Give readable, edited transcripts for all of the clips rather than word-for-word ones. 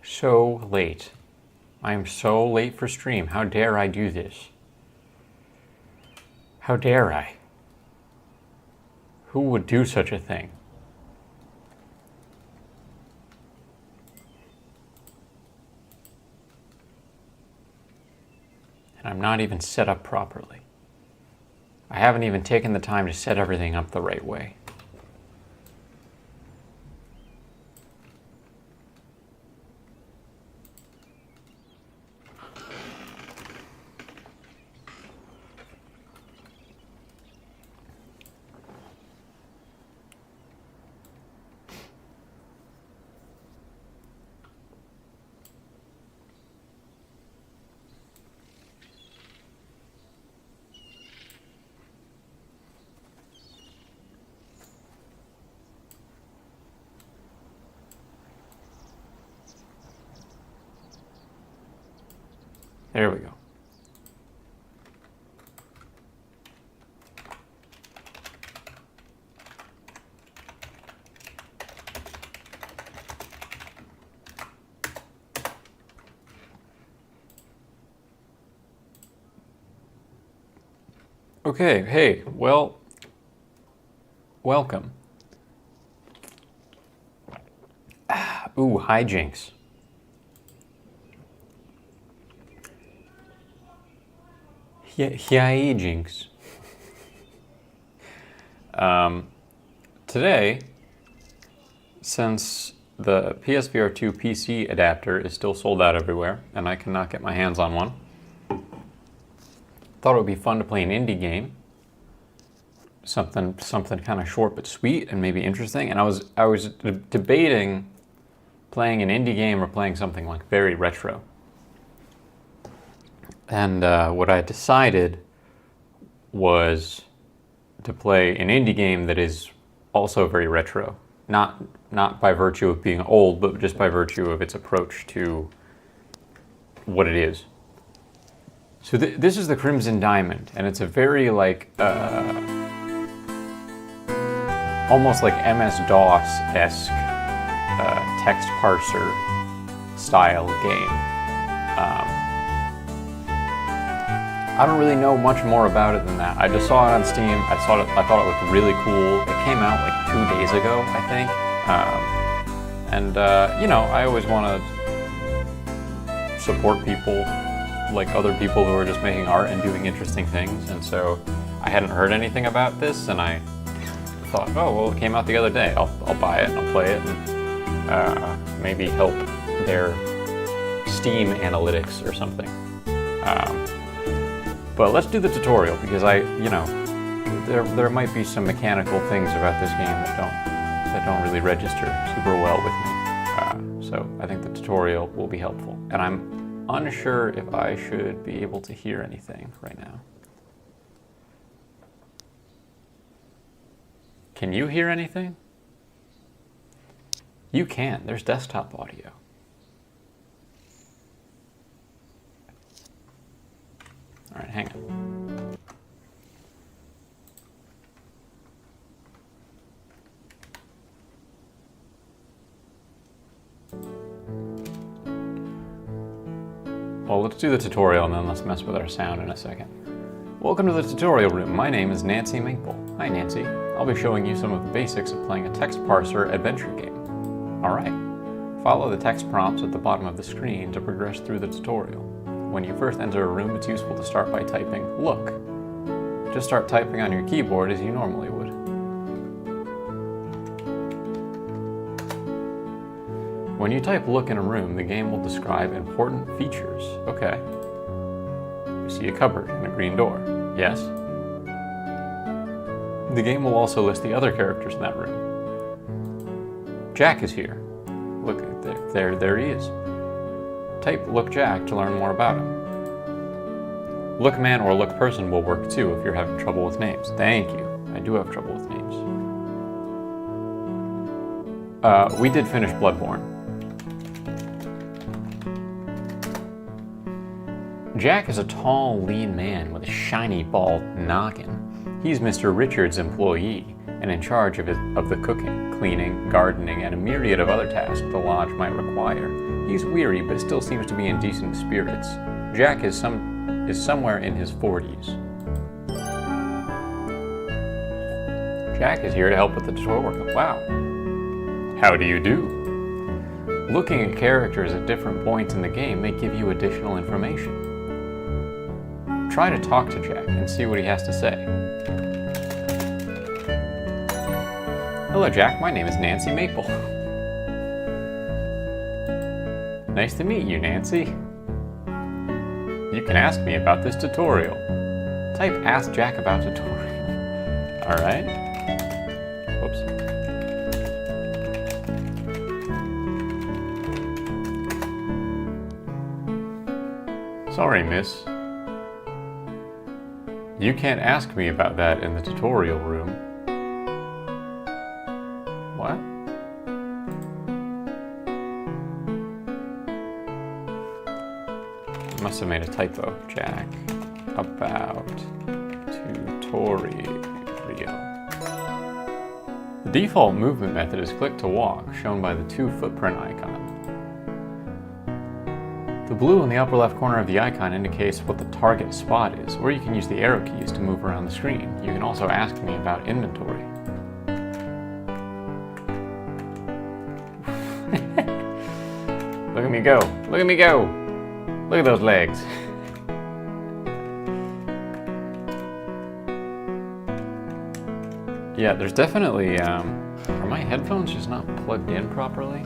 So late. I am so late for stream. How dare I do this? How dare I? Who would do such a thing? And I'm not even set up properly. I haven't even taken the time to set everything up the right way. There we go. Okay, hey, well, welcome. Ooh, hijinks. Hijinks. Today, since the PSVR 2 PC adapter is still sold out everywhere, and I cannot get my hands on one, thought it would be fun to play an indie game, something kind of short but sweet and maybe interesting. And I was debating playing an indie game or playing something like very retro. And what I decided was to play an indie game that is also very retro, not by virtue of being old, but just by virtue of its approach to what it is. So this is the Crimson Diamond, and it's a very like almost like MS-DOS-esque text parser style game. I don't really know much more about it than that. I just saw it on Steam. I thought it looked really cool. It came out like 2 days ago, I think. You know, I always want to support people like other people who are just making art and doing interesting things. And so I hadn't heard anything about this, and I thought, oh, well, it came out the other day. I'll buy it and I'll play it and maybe help their Steam analytics or something. But let's do the tutorial, because there might be some mechanical things about this game that don't really register super well with me. So I think the tutorial will be helpful. And I'm unsure if I should be able to hear anything right now. Can you hear anything? You can. There's desktop audio. All right, hang on. Well, let's do the tutorial and then let's mess with our sound in a second. Welcome to the tutorial room. My name is Nancy Maple. Hi, Nancy. I'll be showing you some of the basics of playing a text parser adventure game. All right. Follow the text prompts at the bottom of the screen to progress through the tutorial. When you first enter a room, it's useful to start by typing "look." Just start typing on your keyboard as you normally would. When you type "look" in a room, the game will describe important features. Okay. You see a cupboard and a green door. Yes? The game will also list the other characters in that room. Jack is here. Look, there he is. Type "look Jack" to learn more about him. "Look man" or "look person" will work too if you're having trouble with names. Thank you. I do have trouble with names. We did finish Bloodborne. Jack is a tall, lean man with a shiny, bald noggin. He's Mr. Richards' employee and in charge of the cooking. cleaning, gardening, and a myriad of other tasks the lodge might require. He's weary, but still seems to be in decent spirits. Jack is somewhere in his 40s. Jack is here to help with the tutorial. Wow. How do you do? Looking at characters at different points in the game may give you additional information. Try to talk to Jack and see what he has to say. Hello Jack, my name is Nancy Maple. Nice to meet you, Nancy. You can ask me about this tutorial. Type Ask Jack About Tutorial. Alright. Whoops. Sorry, miss. You can't ask me about that in the tutorial room. What? I must have made a typo. Jack about tutorial. The default movement method is click to walk, shown by the 2 footprint icon. The blue in the upper left corner of the icon indicates what the target spot is, or you can use the arrow keys to move around the screen. You can also ask me about inventory. Look at me go! Look at me go! Look at those legs! Yeah, there's definitely, are my headphones just not plugged in properly?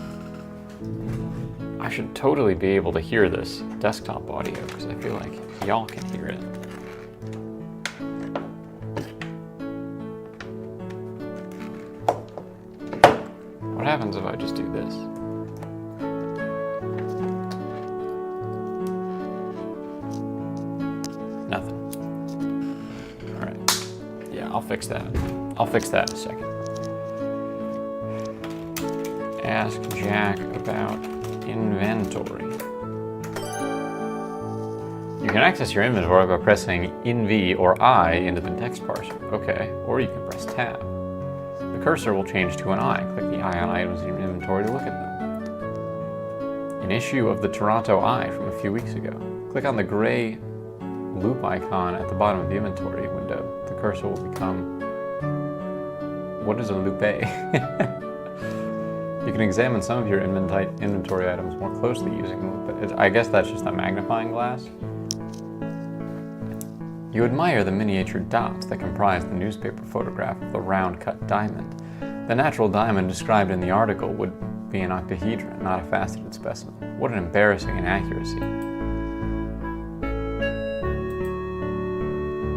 I should totally be able to hear this desktop audio because I feel like y'all can hear it. What happens if I just do this? Nothing. Alright. Yeah, I'll fix that. I'll fix that in a second. Ask Jack about inventory. You can access your inventory by pressing NV or I into the text parser. Okay, or you can press Tab. The cursor will change to an eye. Click the eye on items in your inventory to look at them. An issue of the Toronto Eye from a few weeks ago. Click on the gray loop icon at the bottom of the inventory window. The cursor will become... What is a loupe? You can examine some of your inventory items more closely using the loupe. I guess that's just a magnifying glass. You admire the miniature dots that comprise the newspaper photograph of the round-cut diamond. The natural diamond described in the article would be an octahedron, not a faceted specimen. What an embarrassing inaccuracy.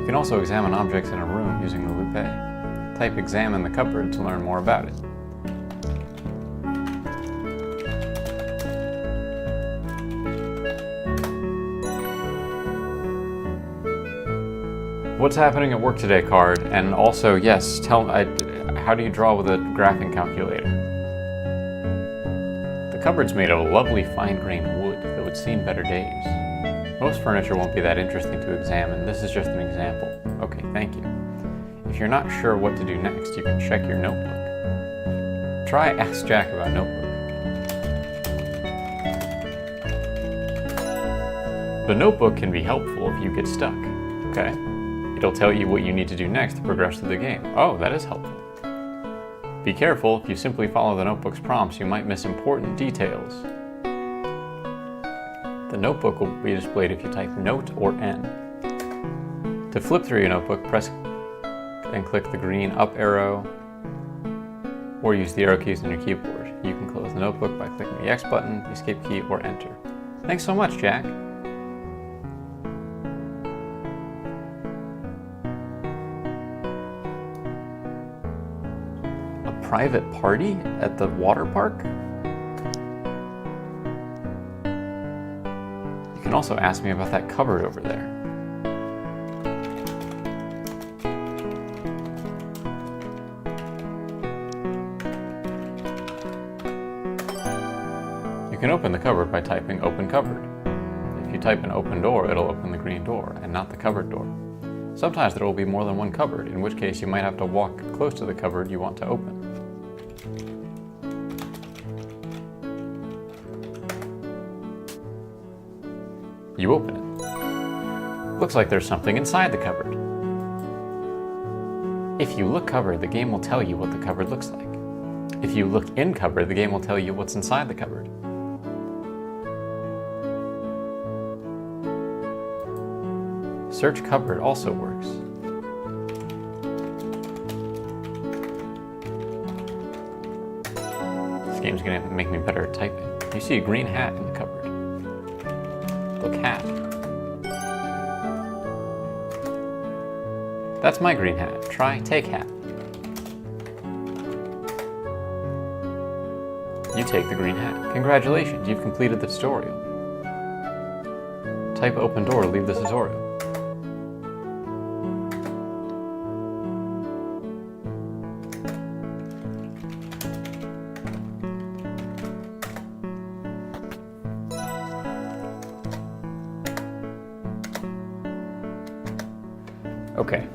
You can also examine objects in a room using the loupe. Type examine the cupboard to learn more about it. What's happening at work today card? And also, yes, how do you draw with a graphing calculator? The cupboard's made of a lovely fine-grained wood that would seen better days. Most furniture won't be that interesting to examine. This is just an example. Okay, thank you. If you're not sure what to do next, you can check your notebook. Try Ask Jack About Notebook. The notebook can be helpful if you get stuck. Okay. It'll tell you what you need to do next to progress through the game. Oh, that is helpful. Be careful, if you simply follow the notebook's prompts, you might miss important details. The notebook will be displayed if you type Note or N. To flip through your notebook, press and click the green up arrow, or use the arrow keys on your keyboard. You can close the notebook by clicking the X button, the escape key, or enter. Thanks so much, Jack. Private party at the water park? You can also ask me about that cupboard over there. You can open the cupboard by typing open cupboard. If you type an open door, it'll open the green door and not the cupboard door. Sometimes there will be more than one cupboard, in which case you might have to walk close to the cupboard you want to open. You open it. Looks like there's something inside the cupboard. If you look covered, the game will tell you what the cupboard looks like. If you look in cupboard, the game will tell you what's inside the cupboard. Search cupboard also works. This game's gonna make me better at typing. You see a green hat in the cupboard. Look, hat. That's my green hat. Try take hat. You take the green hat. Congratulations, you've completed the tutorial. Type open door to leave the tutorial. Okay.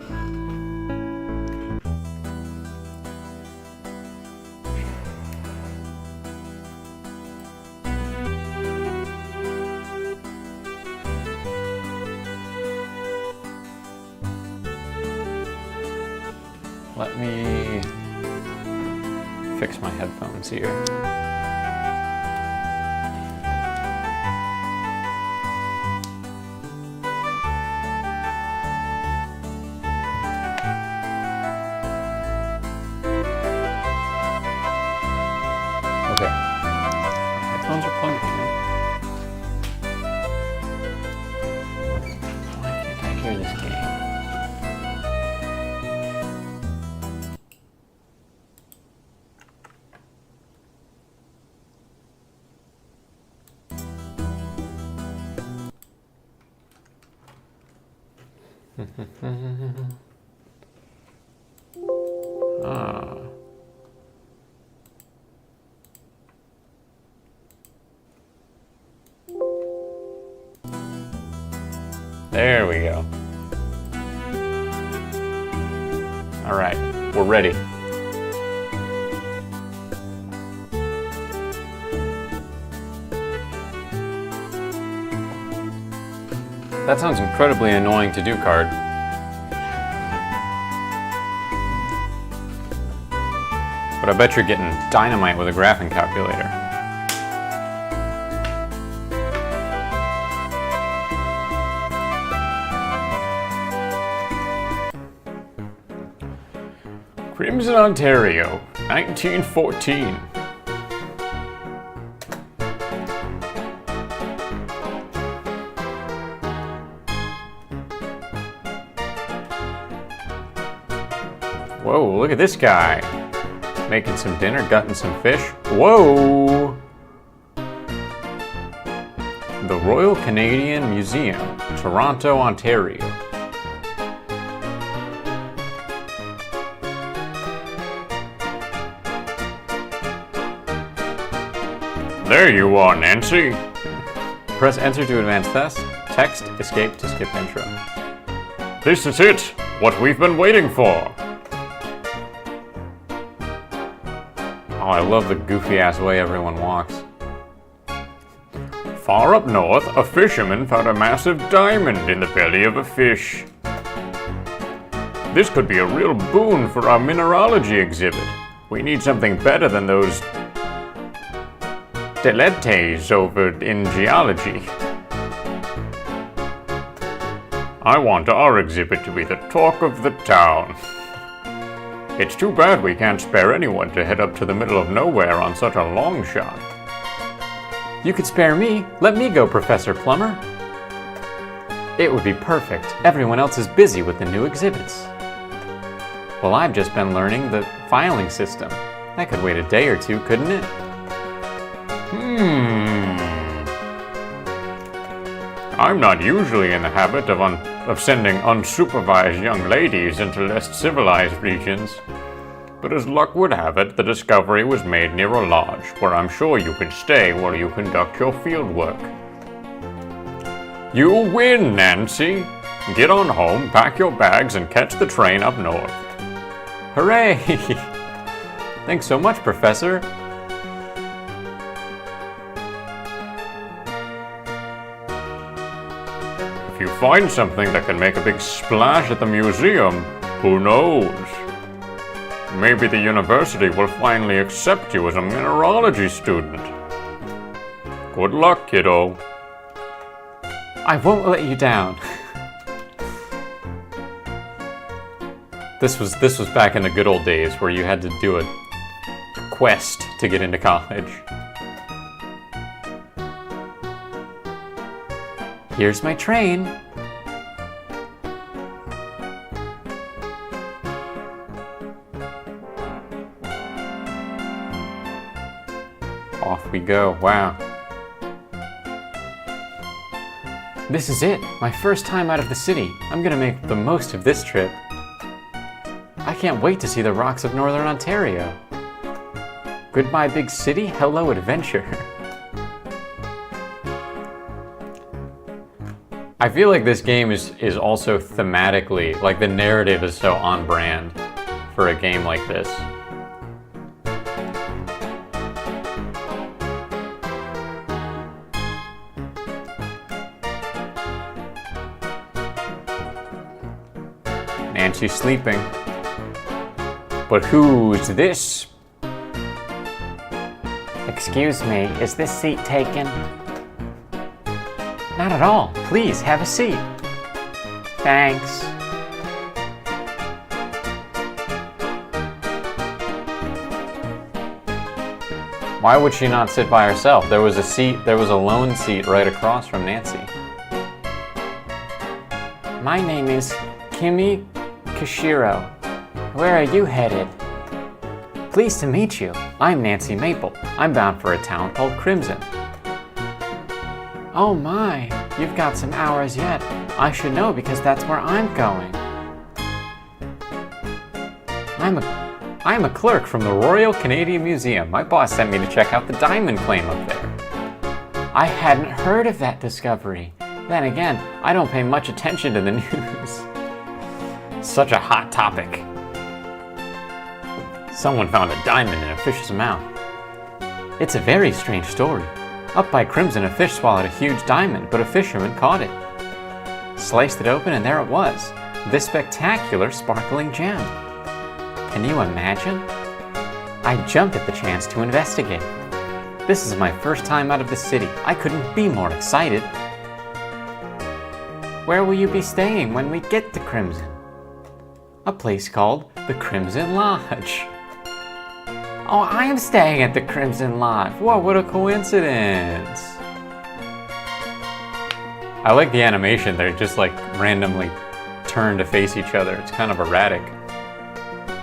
Let me fix my headphones here. Headphones are plugged in. Why can't I hear this game? Ah. There we go. All right, we're ready. That sounds incredibly annoying to do, Card. But I bet you're getting dynamite with a graphing calculator. Crimson, Ontario, 1914. Whoa, look at this guy. Making some dinner, gutting some fish. Whoa! The Royal Canadian Museum, Toronto, Ontario. There you are, Nancy. Press enter to advance text, escape to skip intro. This is it, what we've been waiting for. Oh, I love the goofy-ass way everyone walks. Far up north, a fisherman found a massive diamond in the belly of a fish. This could be a real boon for our mineralogy exhibit. We need something better than those dilettantes over in geology. I want our exhibit to be the talk of the town. It's too bad we can't spare anyone to head up to the middle of nowhere on such a long shot. You could spare me. Let me go, Professor Plummer. It would be perfect. Everyone else is busy with the new exhibits. Well, I've just been learning the filing system. That could wait a day or two, couldn't it? I'm not usually in the habit of sending unsupervised young ladies into less civilized regions, but as luck would have it, the discovery was made near a lodge, where I'm sure you can stay while you conduct your field work. You win, Nancy! Get on home, pack your bags, and catch the train up north. Hooray! Thanks so much, Professor. you find something that can make a big splash at the museum, who knows? Maybe the university will finally accept you as a mineralogy student. Good luck, kiddo. I won't let you down. This was back in the good old days where you had to do a quest to get into college. Here's my train. Off we go. Wow. This is it. My first time out of the city. I'm gonna make the most of this trip. I can't wait to see the rocks of Northern Ontario. Goodbye, big city. Hello, adventure. I feel like this game is also thematically, like the narrative is so on brand for a game like this. Nancy's sleeping. But who's this? Excuse me, is this seat taken? Not at all. Please, have a seat. Thanks. Why would she not sit by herself? There was a lone seat right across from Nancy. My name is Kimi Kishiro. Where are you headed? Pleased to meet you. I'm Nancy Maple. I'm bound for a town called Crimson. Oh my, you've got some hours yet. I should know because that's where I'm going. I'm a clerk from the Royal Canadian Museum. My boss sent me to check out the diamond claim up there. I hadn't heard of that discovery. Then again, I don't pay much attention to the news. Such a hot topic. Someone found a diamond in a fish's mouth. It's a very strange story. Up by Crimson, a fish swallowed a huge diamond, but a fisherman caught it. Sliced it open and there it was, this spectacular sparkling gem. Can you imagine? I jumped at the chance to investigate. This is my first time out of the city. I couldn't be more excited. Where will you be staying when we get to Crimson? A place called the Crimson Lodge. Oh, I am staying at the Crimson Lodge. Whoa, what a coincidence. I like the animation. They're just like randomly turn to face each other. It's kind of erratic.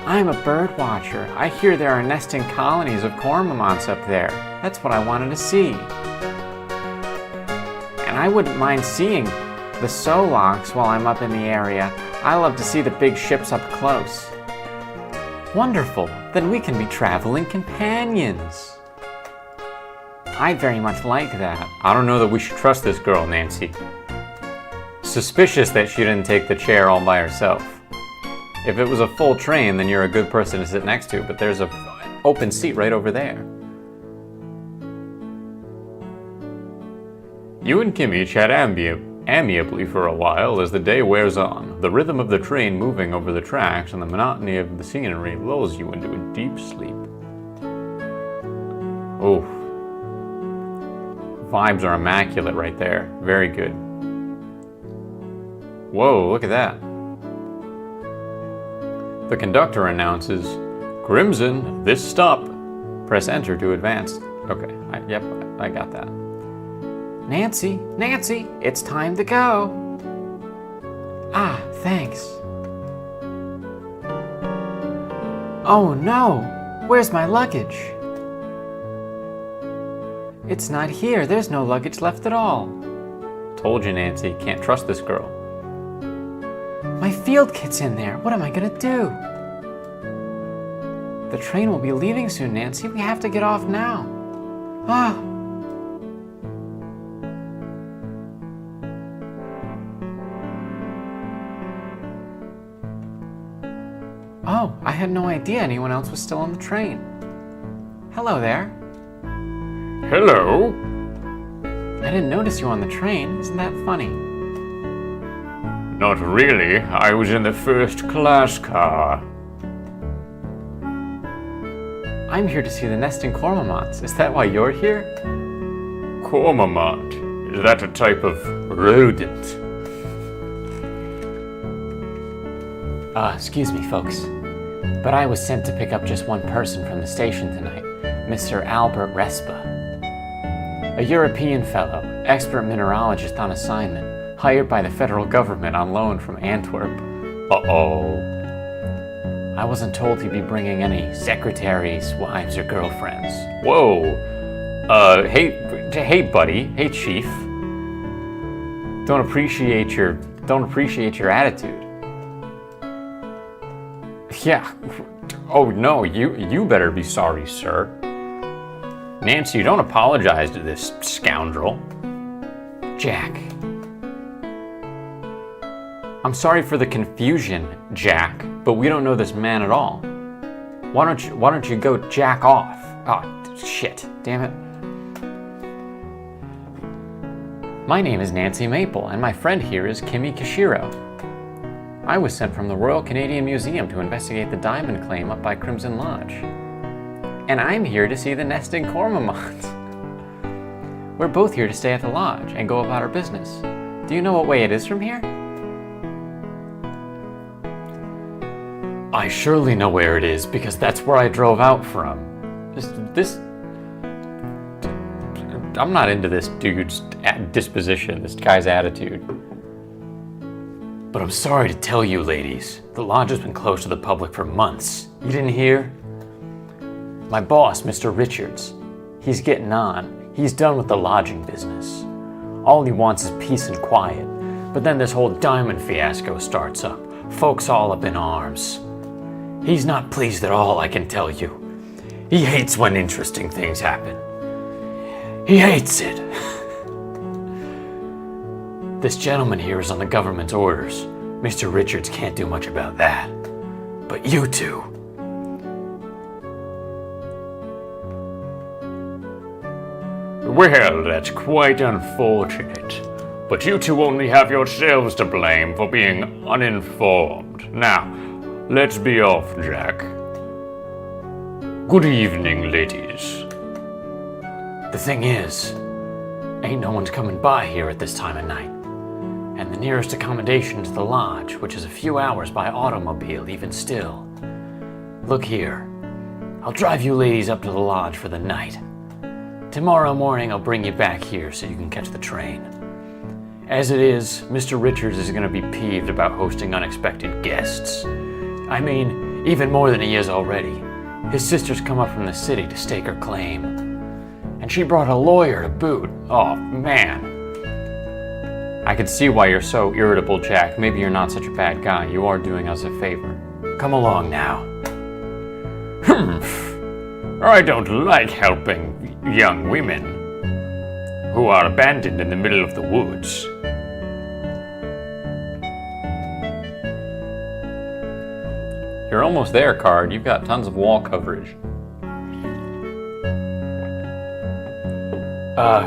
I'm a bird watcher. I hear there are nesting colonies of cormorants up there. That's what I wanted to see. And I wouldn't mind seeing the Solocks while I'm up in the area. I love to see the big ships up close. Wonderful, then we can be traveling companions. I'd very much like that. I don't know that we should trust this girl, Nancy. Suspicious that she didn't take the chair all by herself. If it was a full train, then you're a good person to sit next to, but there's an open seat right over there. You and Kimmy chat amiably for a while as the day wears on. The rhythm of the train moving over the tracks and the monotony of the scenery lulls you into a deep sleep. Oh, vibes are immaculate right there. Very good. Whoa, look at that. The conductor announces, Crimson, this stop. Press enter to advance. Okay, yep, I got that. Nancy, it's time to go. Ah, thanks. Oh no, where's my luggage? It's not here, there's no luggage left at all. Told you, Nancy, can't trust this girl. My field kit's in there, what am I gonna do? The train will be leaving soon, Nancy, we have to get off now. Ah. Oh, I had no idea anyone else was still on the train. Hello there. Hello. I didn't notice you on the train. Isn't that funny? Not really. I was in the first class car. I'm here to see the nesting cormorants. Is that why you're here? Cormorant? Is that a type of rodent? Excuse me, folks. But I was sent to pick up just one person from the station tonight, Mr. Albert Respa. A European fellow, expert mineralogist on assignment, hired by the federal government on loan from Antwerp. Uh-oh. I wasn't told he'd be bringing any secretaries, wives, or girlfriends. Whoa. Hey buddy. Hey chief. Don't appreciate your attitude. Yeah. Oh no, you better be sorry, sir. Nancy, don't apologize to this scoundrel. Jack. I'm sorry for the confusion, Jack, but we don't know this man at all. Why don't you go jack off? Oh, shit. Damn it. My name is Nancy Maple, and my friend here is Kimi Kishiro. I was sent from the Royal Canadian Museum to investigate the diamond claim up by Crimson Lodge. And I'm here to see the nesting cormorants. We're both here to stay at the lodge and go about our business. Do you know what way it is from here? I surely know where it is, because that's where I drove out from. I'm not into this dude's disposition, this guy's attitude. But I'm sorry to tell you, ladies, the lodge has been closed to the public for months. You didn't hear? My boss, Mr. Richards, he's getting on. He's done with the lodging business. All he wants is peace and quiet. But then this whole diamond fiasco starts up. Folks all up in arms. He's not pleased at all, I can tell you. He hates when interesting things happen. He hates it. This gentleman here is on the government's orders. Mr. Richards can't do much about that. But you two. Well, that's quite unfortunate. But you two only have yourselves to blame for being uninformed. Now, let's be off, Jack. Good evening, ladies. The thing is, ain't no one's coming by here at this time of night. And the nearest accommodation is the lodge, which is a few hours by automobile, even still. Look here. I'll drive you ladies up to the lodge for the night. Tomorrow morning I'll bring you back here so you can catch the train. As it is, Mr. Richards is going to be peeved about hosting unexpected guests. I mean, even more than he is already. His sister's come up from the city to stake her claim. And she brought a lawyer to boot. Oh, man. I can see why you're so irritable, Jack. Maybe you're not such a bad guy. You are doing us a favor. Come along now. I don't like helping young women who are abandoned in the middle of the woods. You're almost there, Card. You've got tons of wall coverage.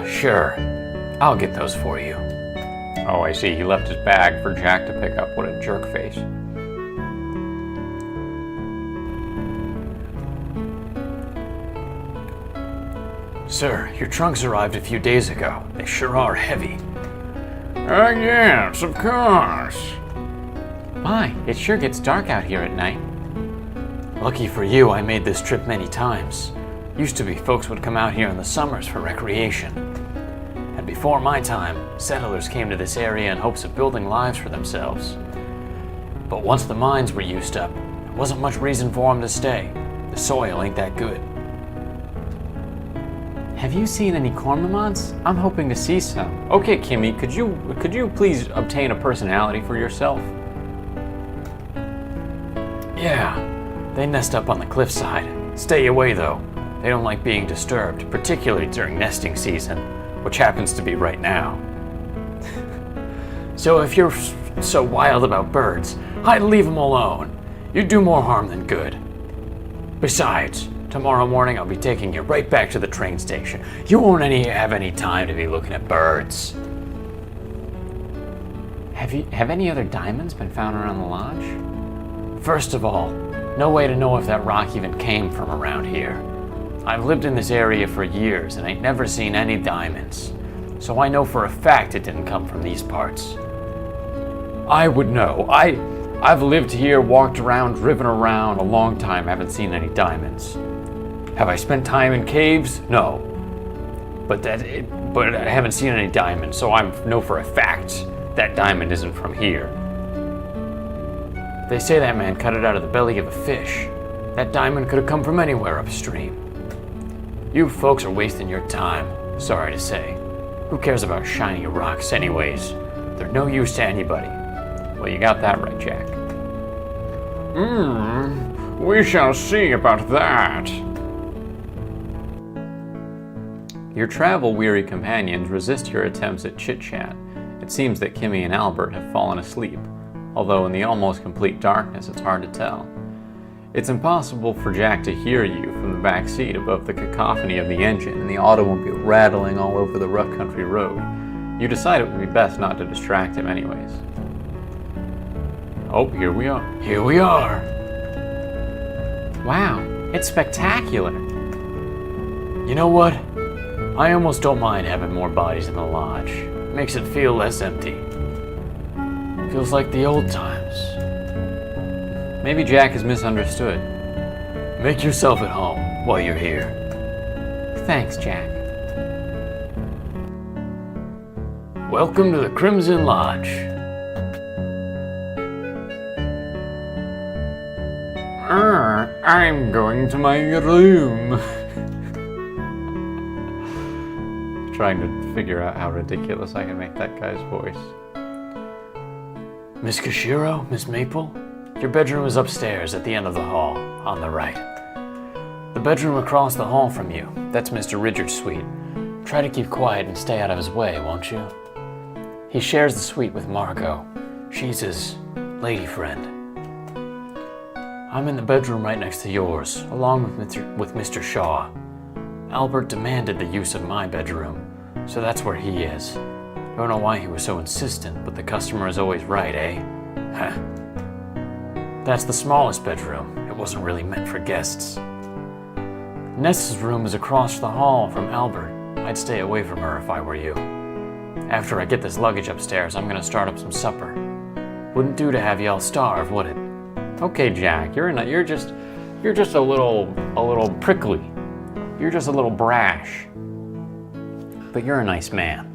Sure. I'll get those for you. Oh, I see. He left his bag for Jack to pick up. What a jerk face. Sir, your trunks arrived a few days ago. They sure are heavy. Yes, of course. My, it sure gets dark out here at night. Lucky for you, I made this trip many times. Used to be folks would come out here in the summers for recreation. And before my time, settlers came to this area in hopes of building lives for themselves. But once the mines were used up, there wasn't much reason for them to stay. The soil ain't that good. Have you seen any cormorants? I'm hoping to see some. Okay, Kimmy, could you please obtain a personality for yourself? Yeah, they nest up on the cliffside. Stay away though. They don't like being disturbed, particularly during nesting season, which happens to be right now. So if you're so wild about birds, I'd leave them alone. You'd do more harm than good. Besides, tomorrow morning I'll be taking you right back to the train station. You won't have any time to be looking at birds. Have any other diamonds been found around the lodge? First of all, no way to know if that rock even came from around here. I've lived in this area for years and ain't never seen any diamonds, so I know for a fact it didn't come from these parts. I would know. I've lived here, walked around, driven around a long time, haven't seen any diamonds. Have I spent time in caves? No. But I haven't seen any diamonds, so I know for a fact that diamond isn't from here. They say that man cut it out of the belly of a fish. That diamond could have come from anywhere upstream. You folks are wasting your time, sorry to say. Who cares about shiny rocks anyways? They're no use to anybody. Well, you got that right, Jack. We shall see about that. Your travel-weary companions resist your attempts at chit-chat. It seems that Kimmy and Albert have fallen asleep, although in the almost complete darkness it's hard to tell. It's impossible for Jack to hear you from the back seat above the cacophony of the engine and the automobile rattling all over the rough country road. You decide it would be best not to distract him anyways. Oh, here we are. Here we are! Wow, it's spectacular! You know what? I almost don't mind having more bodies in the lodge. Makes it feel less empty. Feels like the old times. Maybe Jack is misunderstood. Make yourself at home while you're here. Thanks, Jack. Welcome to the Crimson Lodge. I'm going to my room. Trying to figure out how ridiculous I can make that guy's voice. Miss Kashiro, Miss Maple, your bedroom is upstairs at the end of the hall, on the right. The bedroom across the hall from you, that's Mr. Richard's suite. Try to keep quiet and stay out of his way, won't you? He shares the suite with Margot. She's his lady friend. I'm in the bedroom right next to yours, along with Mr. Shaw. Albert demanded the use of my bedroom, so that's where he is. Don't know why he was so insistent, but the customer is always right, eh? Huh. That's the smallest bedroom. It wasn't really meant for guests. Nessa's room is across the hall from Albert. I'd stay away from her if I were you. After I get this luggage upstairs, I'm gonna start up some supper. Wouldn't do to have y'all starve, would it? Okay, Jack, you're just a little prickly. You're just a little brash. But you're a nice man.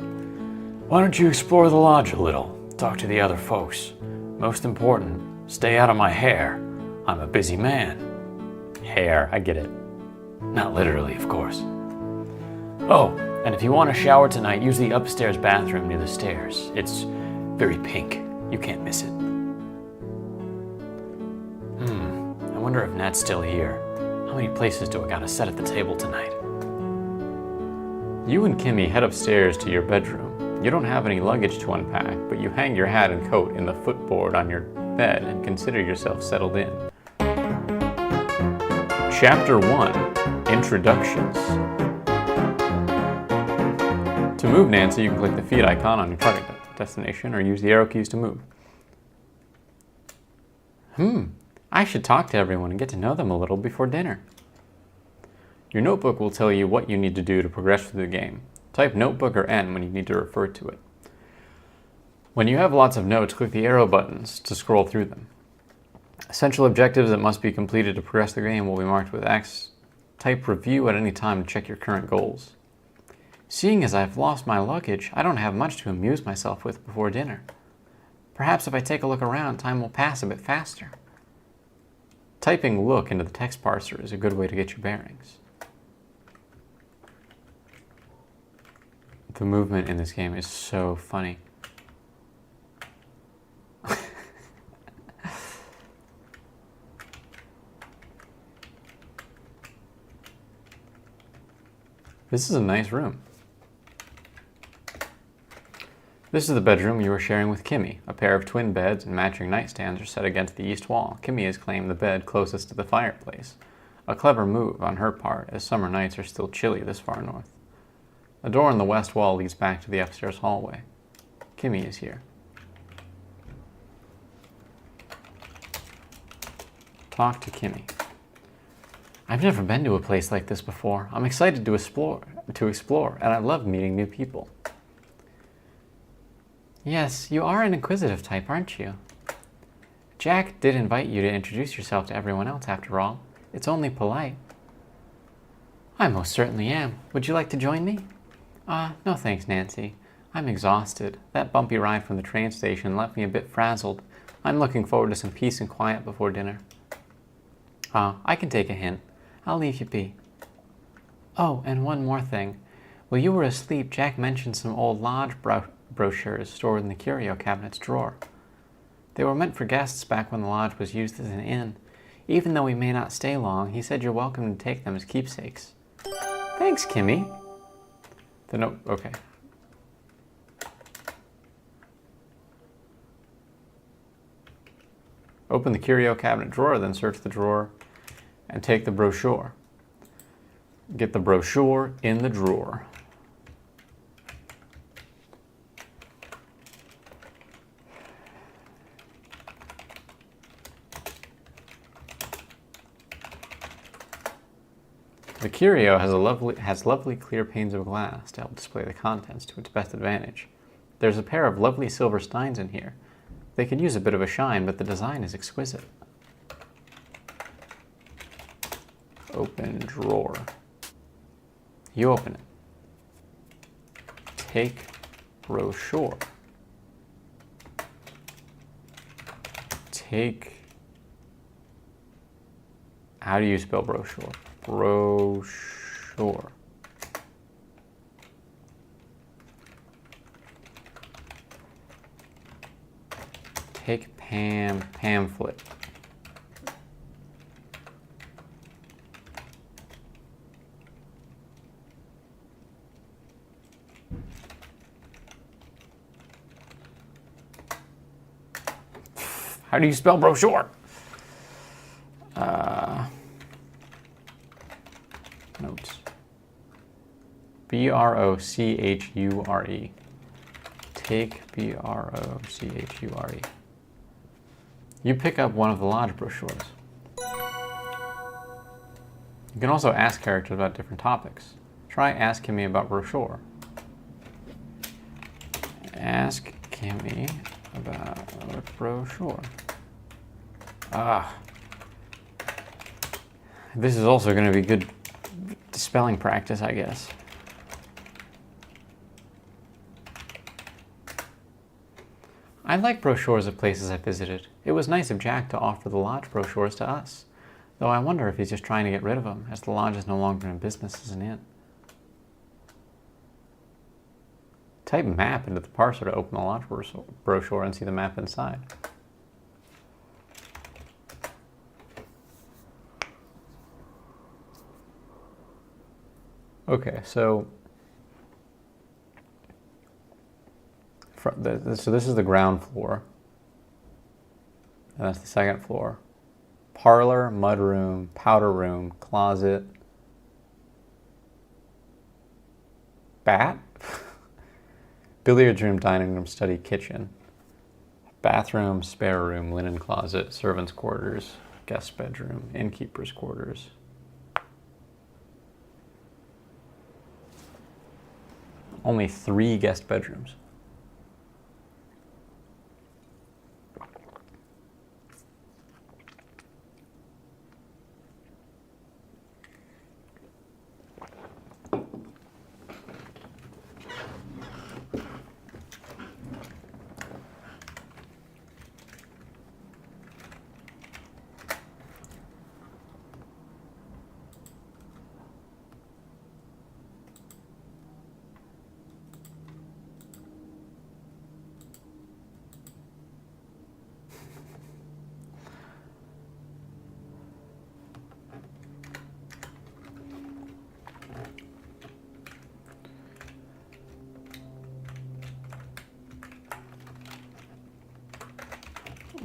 Why don't you explore the lodge a little? Talk to the other folks. Most important, stay out of my hair. I'm a busy man. Hair, I get it. Not literally, of course. Oh, and if you want a shower tonight, use the upstairs bathroom near the stairs. It's very pink. You can't miss it. I wonder if Nat's still here. How many places do I gotta set at the table tonight? You and Kimmy head upstairs to your bedroom. You don't have any luggage to unpack, but you hang your hat and coat in the footboard on your bed and consider yourself settled in. Chapter 1, Introductions. To move Nancy, you can click the feed icon on your target destination or use the arrow keys to move. I should talk to everyone and get to know them a little before dinner. Your notebook will tell you what you need to do to progress through the game. Type notebook or N when you need to refer to it. When you have lots of notes, click the arrow buttons to scroll through them. Essential objectives that must be completed to progress the game will be marked with X. Type review at any time to check your current goals. Seeing as I've lost my luggage, I don't have much to amuse myself with before dinner. Perhaps if I take a look around, time will pass a bit faster. Typing look into the text parser is a good way to get your bearings. The movement in this game is so funny. This is a nice room. This is the bedroom you are sharing with Kimmy. A pair of twin beds and matching nightstands are set against the east wall. Kimmy has claimed the bed closest to the fireplace. A clever move on her part, as summer nights are still chilly this far north. A door on the west wall leads back to the upstairs hallway. Kimmy is here. Talk to Kimmy. I've never been to a place like this before. I'm excited to explore, and I love meeting new people. Yes, you are an inquisitive type, aren't you? Jack did invite you to introduce yourself to everyone else, after all. It's only polite. I most certainly am. Would you like to join me? No thanks, Nancy. I'm exhausted. That bumpy ride from the train station left me a bit frazzled. I'm looking forward to some peace and quiet before dinner. I can take a hint. I'll leave you be. Oh, and one more thing. While you were asleep, Jack mentioned some old lodge brochures stored in the curio cabinet's drawer. They were meant for guests back when the lodge was used as an inn. Even though we may not stay long, he said you're welcome to take them as keepsakes. Thanks, Kimmy. The note, okay. Open the curio cabinet drawer, then search the drawer and take the brochure. Get the brochure in the drawer. The curio has lovely clear panes of glass to help display the contents to its best advantage. There's a pair of lovely silver steins in here. They could use a bit of a shine, but the design is exquisite. Open drawer. You open it. Take brochure. Take... How do you spell brochure? Brochure. Take pamphlet. How do you spell brochure? Notes. B-R-O-C-H-U-R-E. Take B-R-O-C-H-U-R-E. You pick up one of the lodge brochures. You can also ask characters about different topics. Try asking me about brochure. Ask Kimmy about brochure. This is also going to be good spelling practice, I guess. I like brochures of places I visited. It was nice of Jack to offer the lodge brochures to us, though I wonder if he's just trying to get rid of them, as the lodge is no longer in business as an inn. Type map into the parser to open the lodge brochure and see the map inside. Okay, so this is the ground floor, and that's the second floor. Parlor, mudroom, powder room, closet, bat, billiards room, dining room, study, kitchen, bathroom, spare room, linen closet, servants' quarters, guest bedroom, innkeeper's quarters. Only 3 guest bedrooms.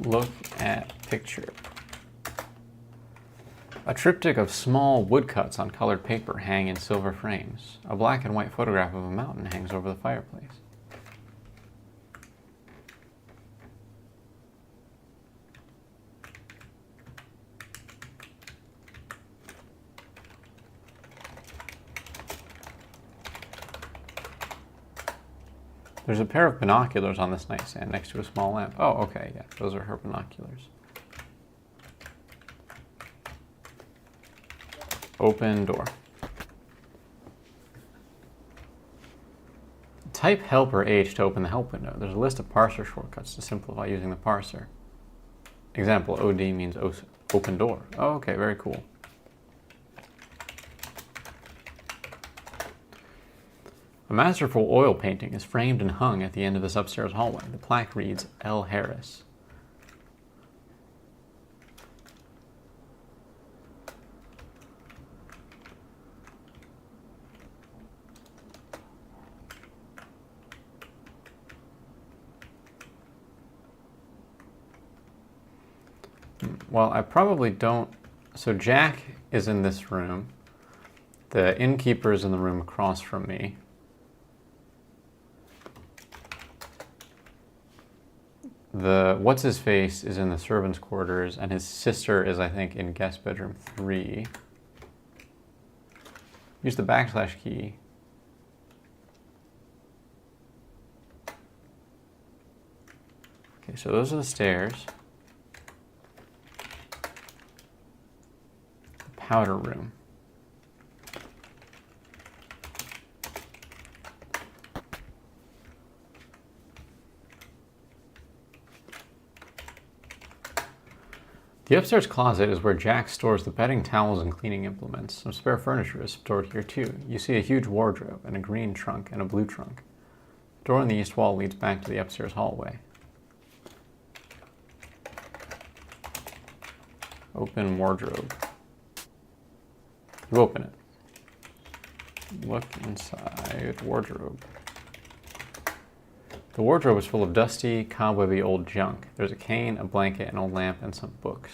Look at picture. A triptych of small woodcuts on colored paper hang in silver frames. A black and white photograph of a mountain hangs over the fireplace. There's a pair of binoculars on this nightstand next to a small lamp. Oh, okay, yeah, those are her binoculars. Open door. Type help or H to open the help window. There's a list of parser shortcuts to simplify using the parser. Example, OD means open door. Oh, okay, very cool. A masterful oil painting is framed and hung at the end of this upstairs hallway. The plaque reads, L. Harris. Well, I probably don't. So Jack is in this room. The innkeeper is in the room across from me. The what's-his-face is in the servants' quarters, and his sister is, I think, in guest bedroom 3. Use the backslash key. Okay, so those are the stairs. The powder room. The upstairs closet is where Jack stores the bedding, towels, and cleaning implements. Some spare furniture is stored here too. You see a huge wardrobe and a green trunk and a blue trunk. The door on the east wall leads back to the upstairs hallway. Open wardrobe. You open it. Look inside wardrobe. The wardrobe is full of dusty, cobwebby old junk. There's a cane, a blanket, an old lamp, and some books.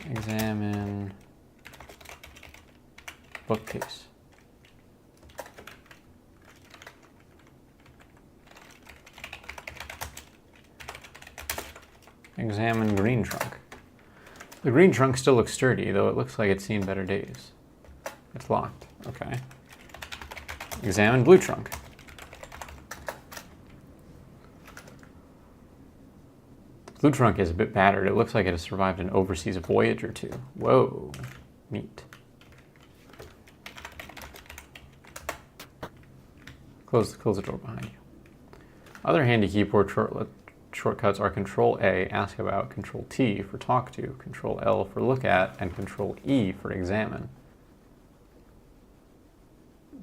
Examine bookcase. Examine green trunk. The green trunk still looks sturdy, though it looks like it's seen better days. It's locked. Okay. Examine blue trunk. The blue trunk is a bit battered. It looks like it has survived an overseas voyage or two. Whoa. Neat. Close the door behind you. Other handy keyboard shortcuts are Control A, ask about, Control T for talk to, Control L for look at, and Control E for examine.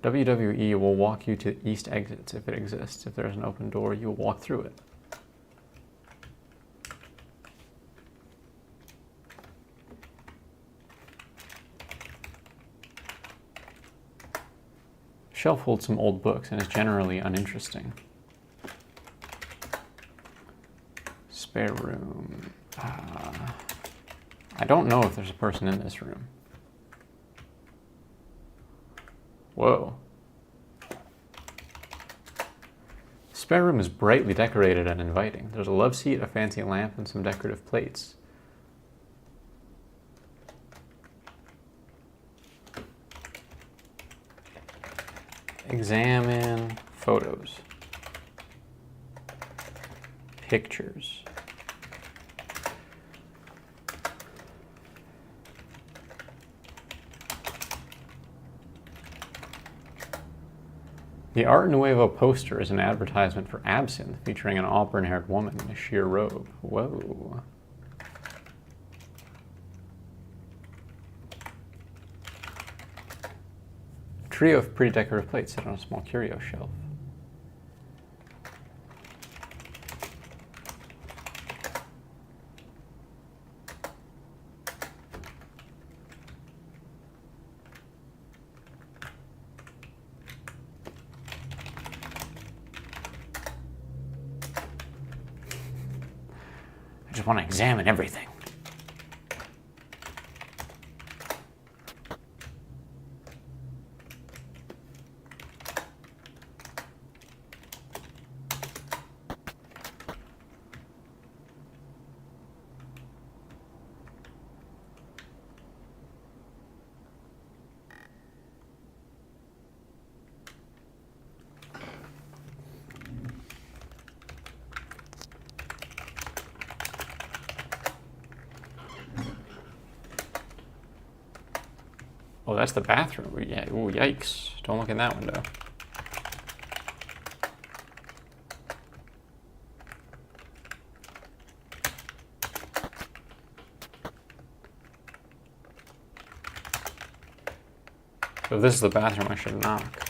WWE will walk you to east exits if it exists. If there is an open door, you will walk through it. Shelf holds some old books and is generally uninteresting. Spare room. I don't know if there's a person in this room. Whoa. Spare room is brightly decorated and inviting. There's a love seat, a fancy lamp, and some decorative plates. Examine photos. Pictures. The Art Nouveau poster is an advertisement for absinthe featuring an auburn-haired woman in a sheer robe. Whoa. A trio of pretty decorative plates set on a small curio shelf. I just want to examine everything. Oh, that's the bathroom. Yeah. Ooh, yikes. Don't look in that window. So if this is the bathroom, I should knock.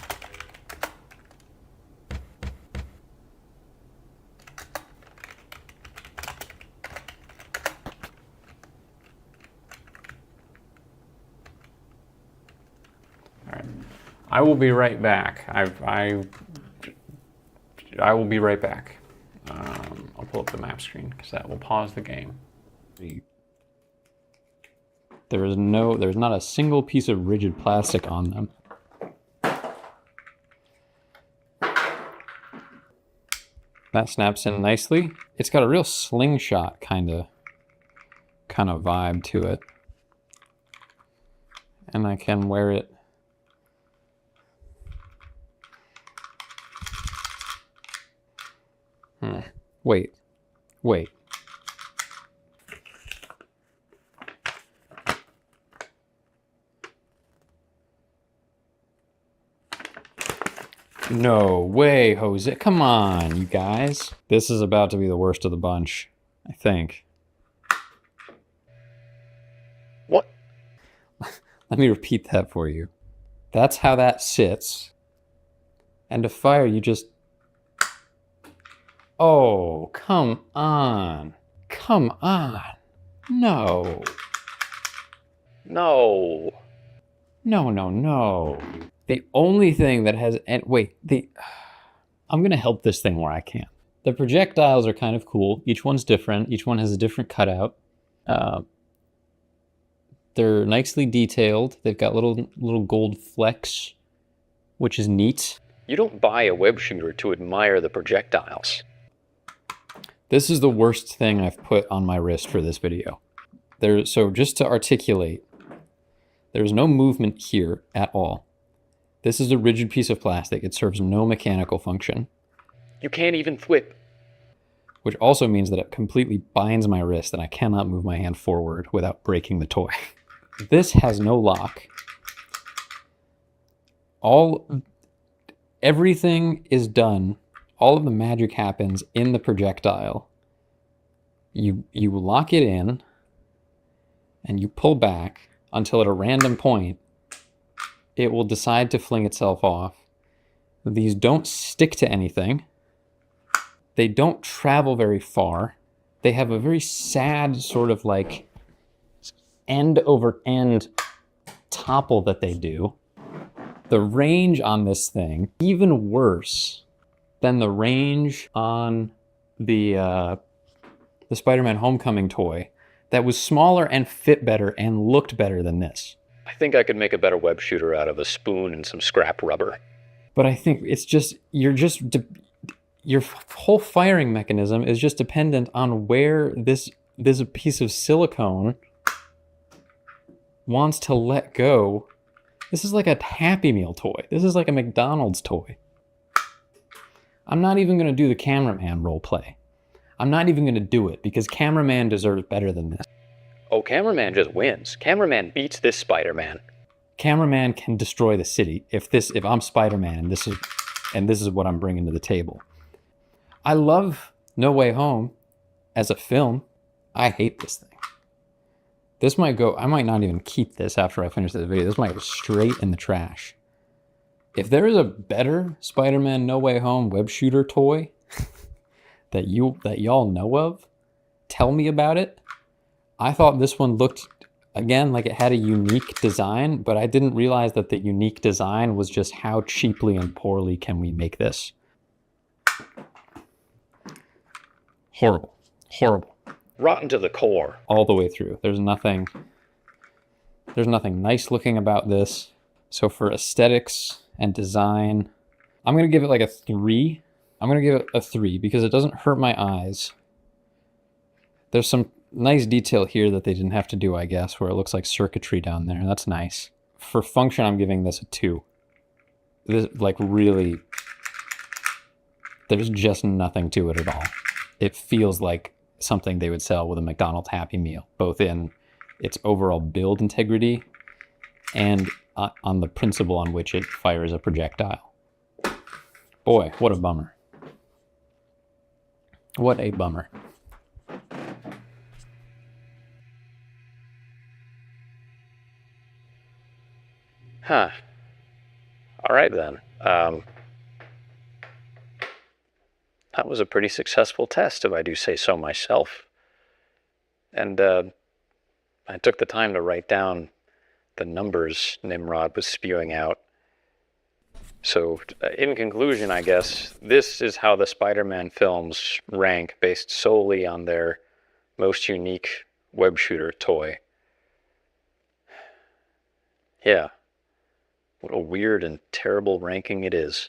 I will be right back. I will be right back. I'll pull up the map screen because that will pause the game. There's not a single piece of rigid plastic on them. That snaps in nicely. It's got a real slingshot kind of vibe to it. And I can wear it Wait. No way, Jose. Come on, you guys. This is about to be the worst of the bunch, I think. What? Let me repeat that for you. That's how that sits. And to fire, you just... Oh, come on. Come on. No. No. No. The only thing that has... And wait, I'm going to help this thing where I can. The projectiles are kind of cool. Each one's different. Each one has a different cutout. They're nicely detailed. They've got little gold flecks, which is neat. You don't buy a web shooter to admire the projectiles. This is the worst thing I've put on my wrist for this video. So just to articulate, there's no movement here at all. This is a rigid piece of plastic. It serves no mechanical function. You can't even whip. Which also means that it completely binds my wrist and I cannot move my hand forward without breaking the toy. This has no lock. Everything is done. All of the magic happens in the projectile. You lock it in and you pull back until at a random point it will decide to fling itself off. These don't stick to anything. They don't travel very far. They have a very sad sort of like end over end topple that they do. The range on this thing, even worse than the range on the Spider-Man Homecoming toy that was smaller and fit better and looked better than this. I think I could make a better web shooter out of a spoon and some scrap rubber. But I think it's just, your whole firing mechanism is just dependent on where this piece of silicone wants to let go. This is like a Happy Meal toy. This is like a McDonald's toy. I'm not even going to do the cameraman role play. I'm not even going to do it because cameraman deserves better than this. Oh, cameraman just wins. Cameraman beats this Spider-Man. Cameraman can destroy the city if I'm Spider-Man and this is what I'm bringing to the table. I love No Way Home as a film. I hate this thing. This might go, I might not even keep this after I finish this video. This might go straight in the trash. If there is a better Spider-Man No Way Home web shooter toy that y'all know of, tell me about it. I thought this one looked, again, like it had a unique design, but I didn't realize that the unique design was just how cheaply and poorly can we make this. Horrible. Horrible. Rotten to the core. All the way through. There's nothing nice looking about this. So for aesthetics and design, I'm going to give it like a 3. I'm going to give it a 3 because it doesn't hurt my eyes. There's some nice detail here that they didn't have to do, I guess, where it looks like circuitry down there. That's nice. For function, I'm giving this a 2. This, like, really, there's just nothing to it at all. It feels like something they would sell with a McDonald's Happy Meal, both in its overall build integrity and on the principle on which it fires a projectile. Boy, what a bummer. What a bummer. Huh. All right, then. That was a pretty successful test, if I do say so myself. And I took the time to write down the numbers Nimrod was spewing out. So, in conclusion, I guess, this is how the Spider-Man films rank based solely on their most unique web shooter toy. Yeah. What a weird and terrible ranking it is.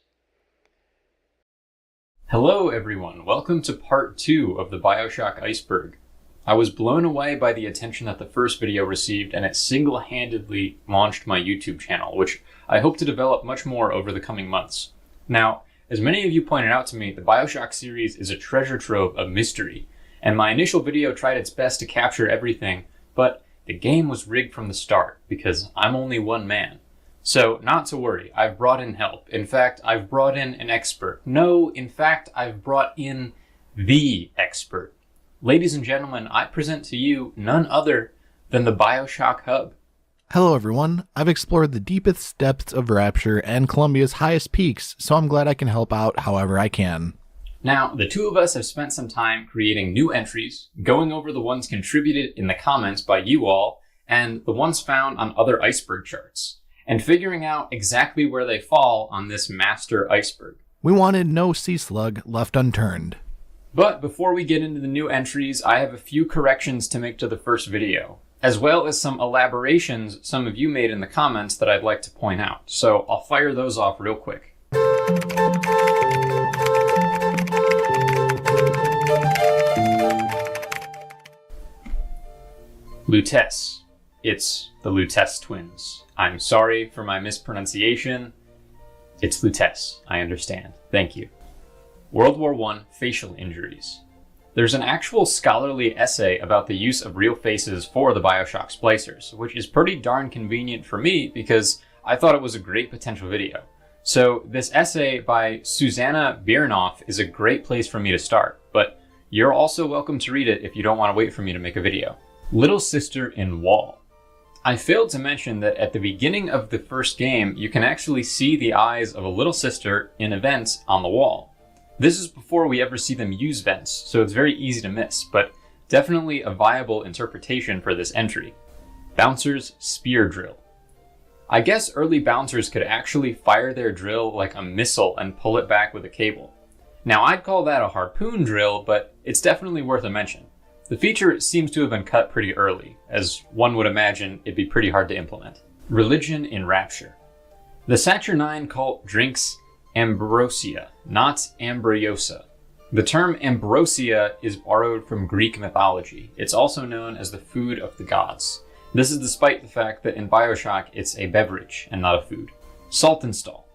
Hello everyone, welcome to part 2 of the Bioshock Iceberg. I was blown away by the attention that the first video received, and it single-handedly launched my YouTube channel, which I hope to develop much more over the coming months. Now, as many of you pointed out to me, the Bioshock series is a treasure trove of mystery, and my initial video tried its best to capture everything, but the game was rigged from the start, because I'm only one man. So, not to worry, I've brought in help. In fact, I've brought in an expert. No, in fact, I've brought in the expert. Ladies and gentlemen, I present to you none other than the Bioshock Hub. Hello everyone, I've explored the deepest depths of Rapture and Columbia's highest peaks, so I'm glad I can help out however I can. Now, the two of us have spent some time creating new entries, going over the ones contributed in the comments by you all, and the ones found on other iceberg charts, and figuring out exactly where they fall on this master iceberg. We wanted no sea slug left unturned. But before we get into the new entries, I have a few corrections to make to the first video, as well as some elaborations some of you made in the comments that I'd like to point out. So I'll fire those off real quick. Lutece. It's the Lutece twins. I'm sorry for my mispronunciation. It's Lutece. I understand. Thank you. World War I facial injuries. There's an actual scholarly essay about the use of real faces for the Bioshock splicers, which is pretty darn convenient for me because I thought it was a great potential video. So this essay by Susanna Biernoff is a great place for me to start, but you're also welcome to read it if you don't want to wait for me to make a video. Little Sister in Wall. I failed to mention that at the beginning of the first game, you can actually see the eyes of a little sister in a vent on the wall. This is before we ever see them use vents, so it's very easy to miss, but definitely a viable interpretation for this entry. Bouncer's spear drill. I guess early bouncers could actually fire their drill like a missile and pull it back with a cable. Now I'd call that a harpoon drill, but it's definitely worth a mention. The feature seems to have been cut pretty early, as one would imagine it'd be pretty hard to implement. Religion in Rapture. The Saturnine cult drinks ambrosia, not ambriosa. The term ambrosia is borrowed from Greek mythology. It's also known as the food of the gods. This is despite the fact that in Bioshock it's a beverage and not a food. Saltonstall.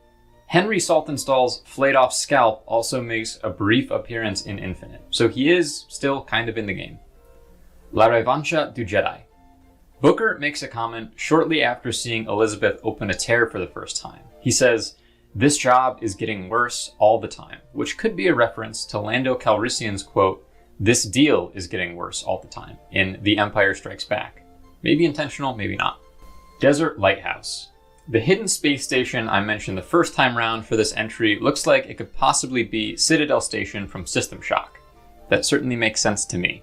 Henry Saltonstall's flayed-off scalp also makes a brief appearance in Infinite, so he is still kind of in the game. La Revancha du Jedi. Booker makes a comment shortly after seeing Elizabeth open a tear for the first time. He says, "This job is getting worse all the time," which could be a reference to Lando Calrissian's quote, "This deal is getting worse all the time," in The Empire Strikes Back. Maybe intentional, maybe not. Desert Lighthouse. The hidden space station I mentioned the first time round for this entry looks like it could possibly be Citadel Station from System Shock. That certainly makes sense to me.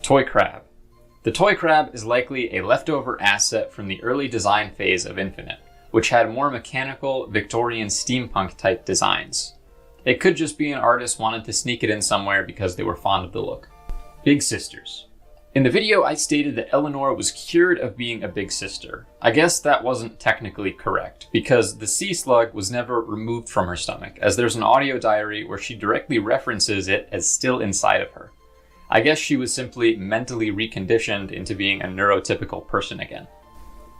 Toy Crab. The Toy Crab is likely a leftover asset from the early design phase of Infinite, which had more mechanical Victorian steampunk type designs. It could just be an artist wanted to sneak it in somewhere because they were fond of the look. Big Sisters. In the video I stated that Eleanor was cured of being a big sister. I guess that wasn't technically correct, because the sea slug was never removed from her stomach, as there's an audio diary where she directly references it as still inside of her. I guess she was simply mentally reconditioned into being a neurotypical person again.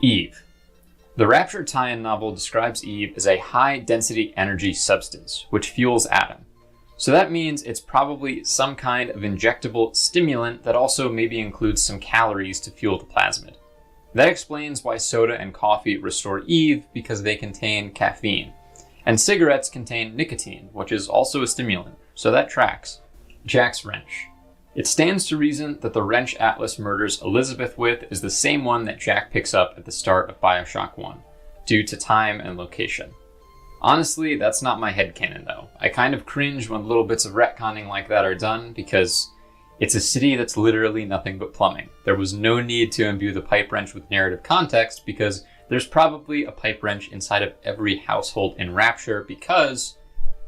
Eve. The Rapture tie-in novel describes Eve as a high-density energy substance, which fuels Adam. So that means it's probably some kind of injectable stimulant that also maybe includes some calories to fuel the plasmid. That explains why soda and coffee restore Eve, because they contain caffeine. And cigarettes contain nicotine, which is also a stimulant, so that tracks. Jack's wrench. It stands to reason that the wrench Atlas murders Elizabeth with is the same one that Jack picks up at the start of Bioshock 1, due to time and location. Honestly, that's not my headcanon though. I kind of cringe when little bits of retconning like that are done, because it's a city that's literally nothing but plumbing. There was no need to imbue the pipe wrench with narrative context, because there's probably a pipe wrench inside of every household in Rapture, because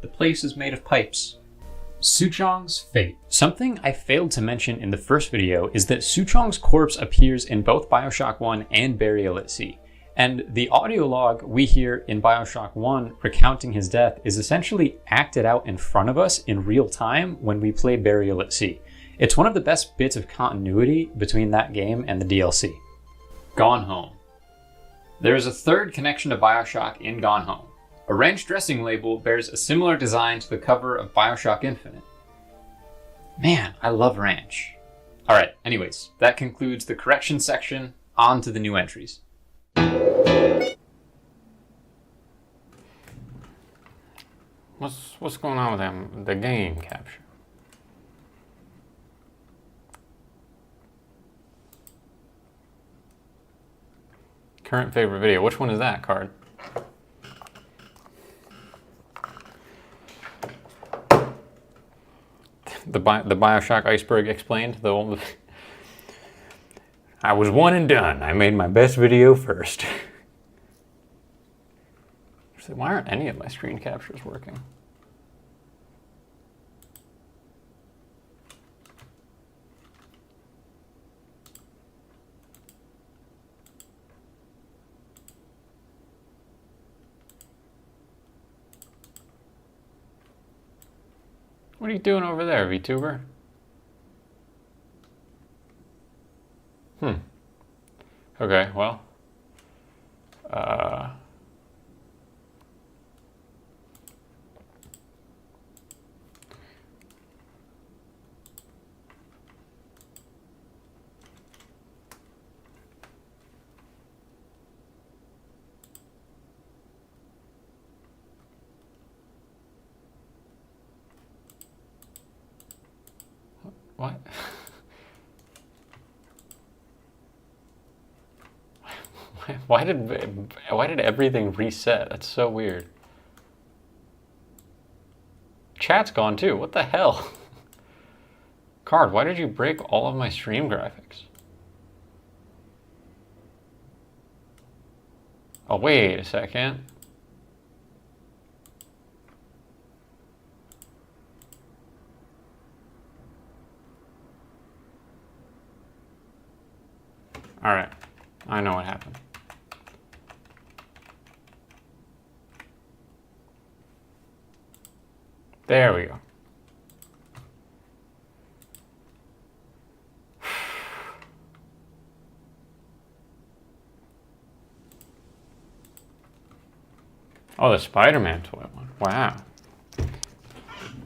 the place is made of pipes. Suchong's fate. Something I failed to mention in the first video is that Suchong's corpse appears in both Bioshock 1 and Burial at Sea. And the audio log we hear in Bioshock 1 recounting his death is essentially acted out in front of us in real time when we play Burial at Sea. It's one of the best bits of continuity between that game and the DLC. Gone Home. There is a third connection to Bioshock in Gone Home. A wrench dressing label bears a similar design to the cover of Bioshock Infinite. Man, I love Ranch. Alright, anyways, that concludes the correction section. On to the new entries. What's going on with them? The game capture. Current favorite video. Which one is that, Card? The Bioshock Iceberg Explained. The one. I was one and done. I made my best video first. Why aren't any of my screen captures working? What are you doing over there, VTuber? Okay, well. What? Why did everything reset? That's so weird. Chat's gone too. What the hell? Card, why did you break all of my stream graphics? Oh, wait a second. All right, I know what happened. There we go. Oh, the Spider-Man toy one. Wow.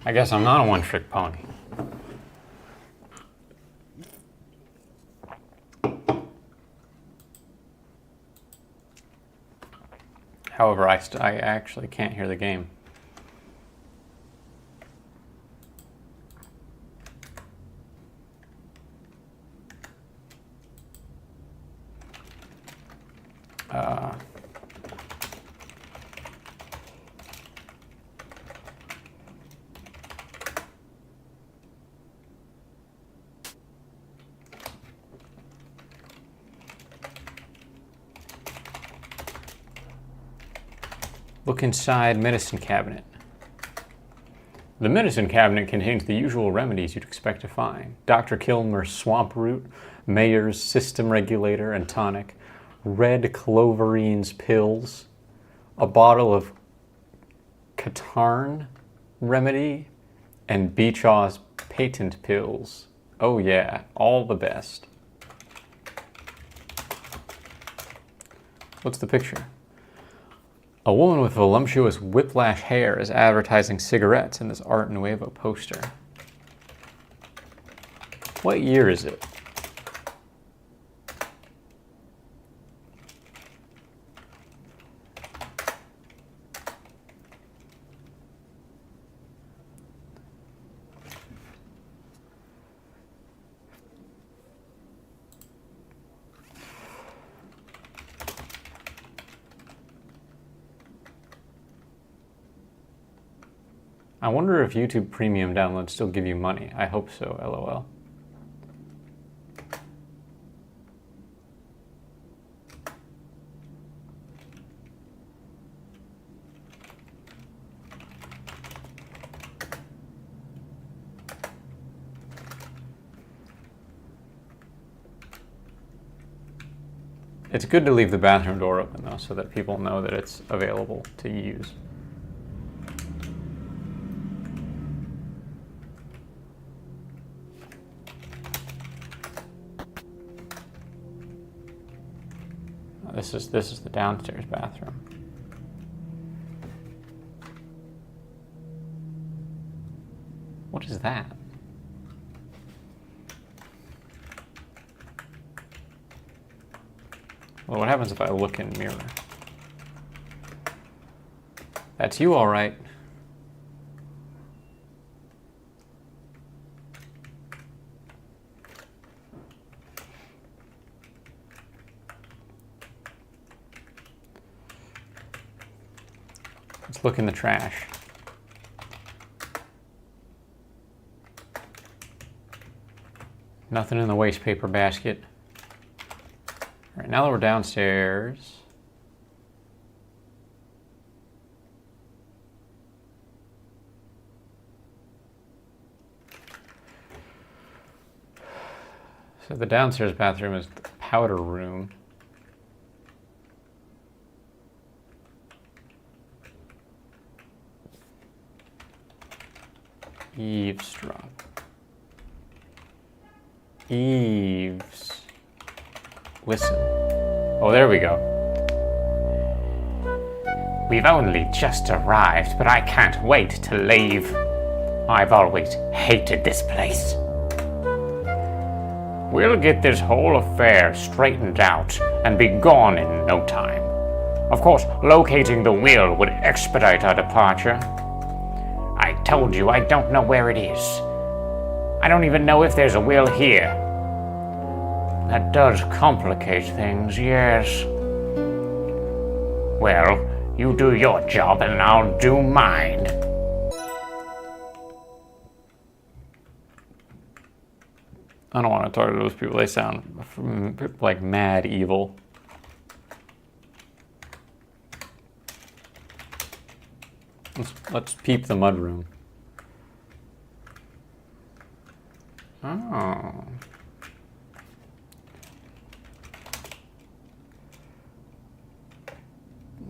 I guess I'm not a one-trick pony. However, I actually can't hear the game. Look inside medicine cabinet. The medicine cabinet contains the usual remedies you'd expect to find. Dr. Kilmer's swamp root, Mayer's system regulator and tonic, red cloverine's pills, a bottle of Catarn remedy, and Beechaw's patent pills. Oh yeah, all the best. What's the picture? A woman with voluptuous whiplash hair is advertising cigarettes in this Art Nuevo poster. What year is it? I wonder if YouTube Premium downloads still give you money. I hope so, LOL. It's good to leave the bathroom door open, though, so that people know that it's available to use. This is the downstairs bathroom. What is that? Well, what happens if I look in mirror? That's you, all right. Let's look in the trash. Nothing in the waste paper basket. All right, now that we're downstairs, so the downstairs bathroom is the powder room. Eavesdrop. Eaves. Listen. Oh, there we go. We've only just arrived, but I can't wait to leave. I've always hated this place. We'll get this whole affair straightened out and be gone in no time. Of course, locating the will would expedite our departure. I told you I don't know where it is. I don't even know if there's a will here. That does complicate things, yes. Well, you do your job and I'll do mine. I don't want to talk to those people. They sound like mad evil. Let's peep the mudroom. Oh.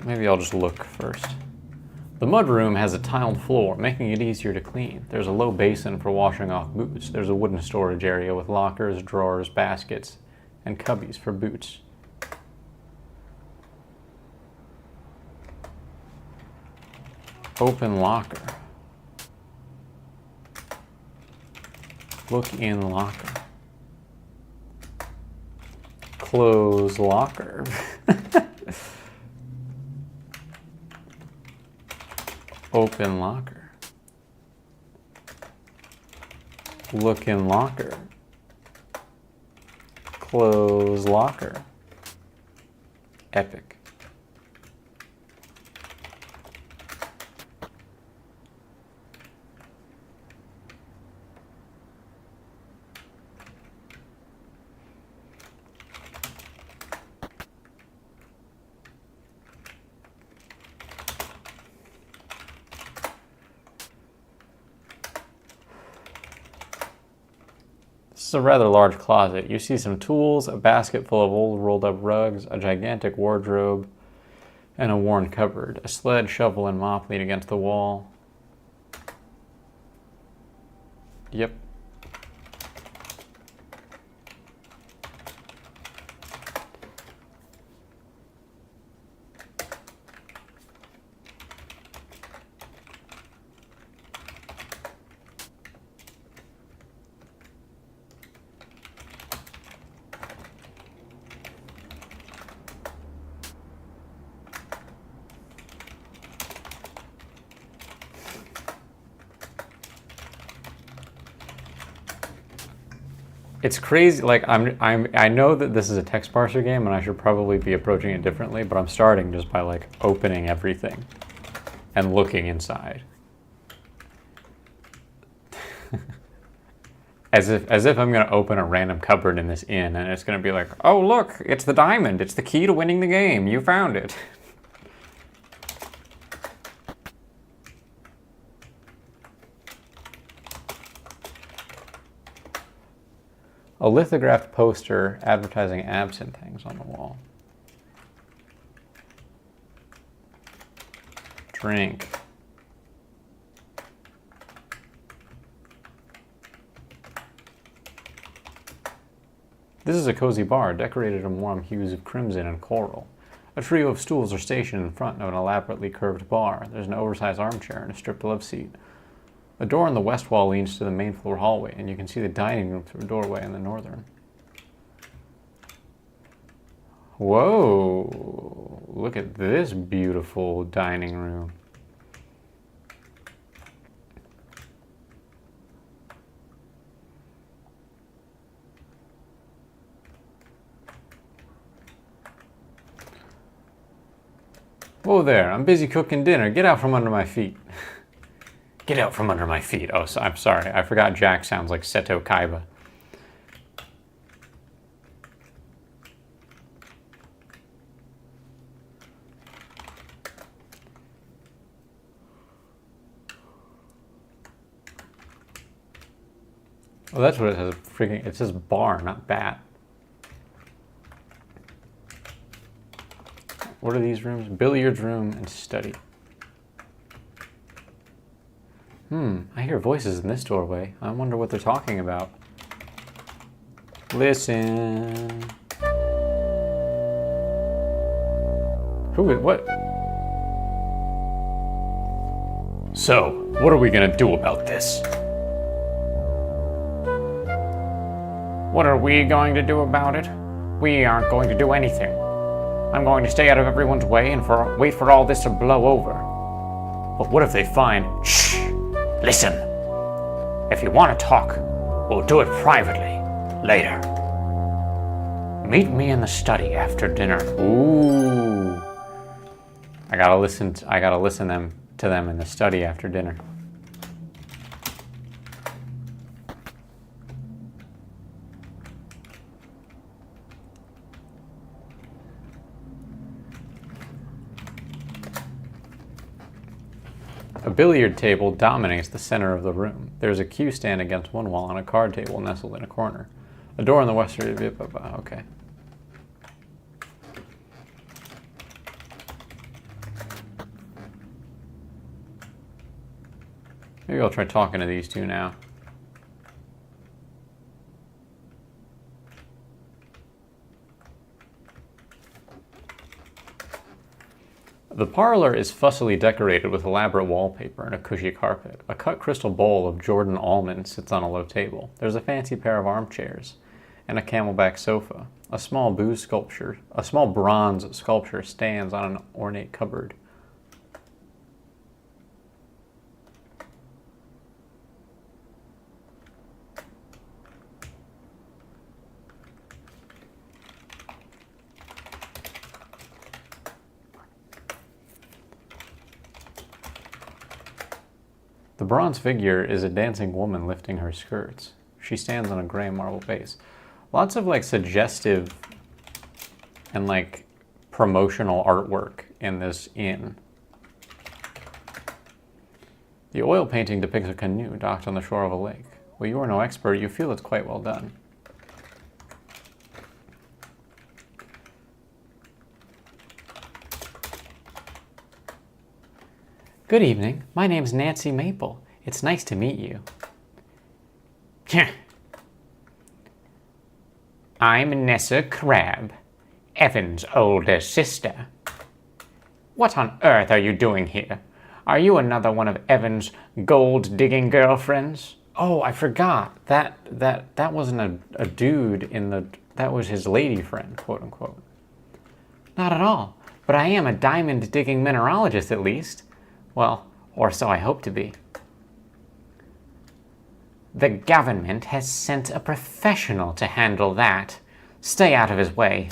Maybe I'll just look first. The mudroom has a tiled floor, making it easier to clean. There's a low basin for washing off boots. There's a wooden storage area with lockers, drawers, baskets, and cubbies for boots. Open locker. Look in locker. Close locker. Open locker. Look in locker. Close locker. Epic. This is a rather large closet. You see some tools, a basket full of old rolled up rugs, a gigantic wardrobe, and a worn cupboard. A sled, shovel, and mop lean against the wall. Yep. It's crazy. Like I know that this is a text parser game, and I should probably be approaching it differently. But I'm starting just by like opening everything and looking inside. As if I'm going to open a random cupboard in this inn and it's going to be like, oh look, it's the diamond. It's the key to winning the game. You found it. A lithographed poster advertising absinthe hangs on the wall. Drink. This is a cozy bar decorated in warm hues of crimson and coral. A trio of stools are stationed in front of an elaborately curved bar. There's an oversized armchair and a stripped love seat. A door on the west wall leads to the main floor hallway, and you can see the dining room through a doorway in the northern. Whoa! Look at this beautiful dining room. Whoa there, I'm busy cooking dinner. Get out from under my feet. Get out from under my feet. Oh, so, I'm sorry. I forgot Jack sounds like Seto Kaiba. Oh, that's what it says. Freaking, it says bar, not bat. What are these rooms? Billiards room and study. I hear voices in this doorway. I wonder what they're talking about. Listen. What? So, what are we gonna do about this? What are we going to do about it? We aren't going to do anything. I'm going to stay out of everyone's way and wait for all this to blow over. But what if they find... Shh! Listen. If you want to talk, we'll do it privately. Later. Meet me in the study after dinner. Ooh. I gotta listen to them in the study after dinner. A billiard table dominates the center of the room. There's a cue stand against one wall and a card table nestled in a corner. A door on the western... Okay. Maybe I'll try talking to these two now. The parlor is fussily decorated with elaborate wallpaper and a cushy carpet. A cut crystal bowl of Jordan almond sits on a low table. There's a fancy pair of armchairs and a camelback sofa. A small bronze sculpture stands on an ornate cupboard. The bronze figure is a dancing woman lifting her skirts. She stands on a gray marble base. Lots of like suggestive and like promotional artwork in this inn. The oil painting depicts a canoe docked on the shore of a lake. Well, you are no expert, you feel it's quite well done. Good evening. My name's Nancy Maple. It's nice to meet you. I'm Nessa Crab, Evan's older sister. What on earth are you doing here? Are you another one of Evan's gold-digging girlfriends? Oh, I forgot. That wasn't a dude in the... That was his lady friend, quote unquote. Not at all, but I am a diamond-digging mineralogist at least. Well, or so I hope to be. The government has sent a professional to handle that. Stay out of his way.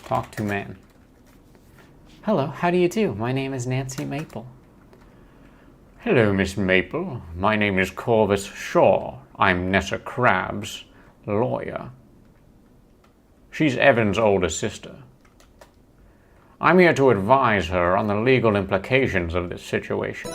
Talk to man. Hello, how do you do? My name is Nancy Maple. Hello, Miss Maple. My name is Corvus Shaw. I'm Nessa Crab's lawyer. She's Evan's older sister. I'm here to advise her on the legal implications of this situation.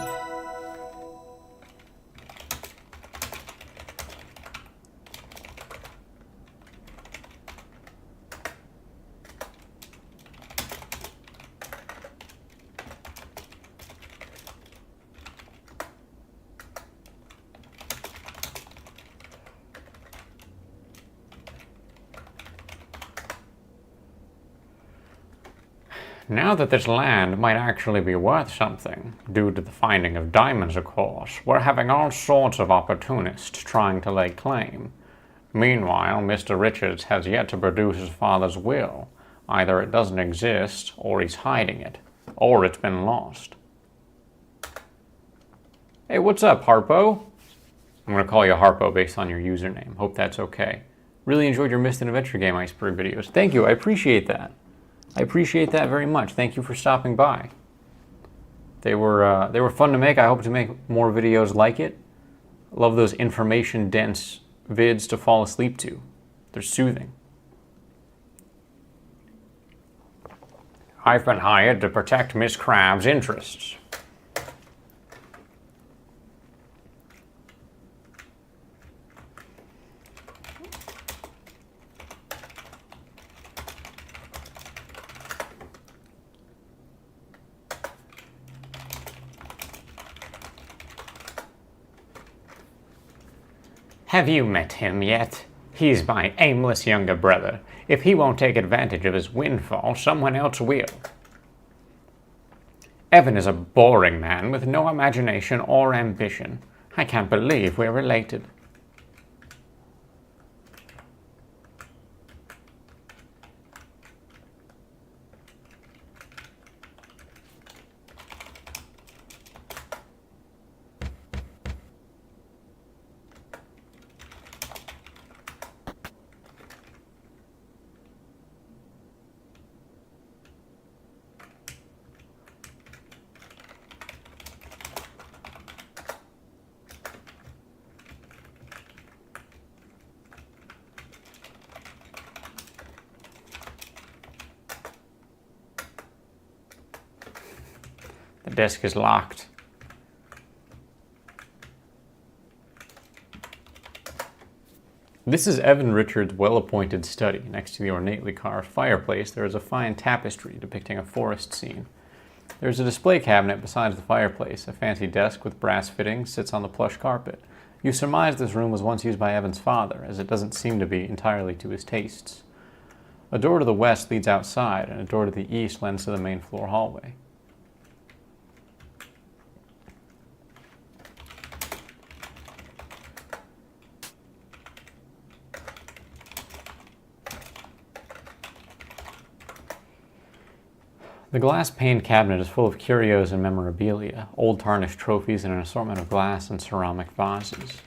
Now that this land might actually be worth something, due to the finding of diamonds, of course, we're having all sorts of opportunists trying to lay claim. Meanwhile, Mr. Richards has yet to produce his father's will. Either it doesn't exist, or he's hiding it, or it's been lost. Hey, what's up, Harpo? I'm going to call you Harpo based on your username. Hope that's okay. Really enjoyed your Missed an Adventure Game Iceberg videos. Thank you, I appreciate that. I appreciate that very much. Thank you for stopping by. They were fun to make. I hope to make more videos like it. Love those information-dense vids to fall asleep to. They're soothing. I've been hired to protect Miss Crab's interests. Have you met him yet? He's my aimless younger brother. If he won't take advantage of his windfall, someone else will. Evan is a boring man with no imagination or ambition. I can't believe we're related. The desk is locked. This is Evan Richards' well-appointed study. Next to the ornately carved fireplace, there is a fine tapestry depicting a forest scene. There's a display cabinet beside the fireplace. A fancy desk with brass fittings sits on the plush carpet. You surmise this room was once used by Evan's father, as it doesn't seem to be entirely to his tastes. A door to the west leads outside, and a door to the east lends to the main floor hallway. The glass-paned cabinet is full of curios and memorabilia, old tarnished trophies, and an assortment of glass and ceramic vases.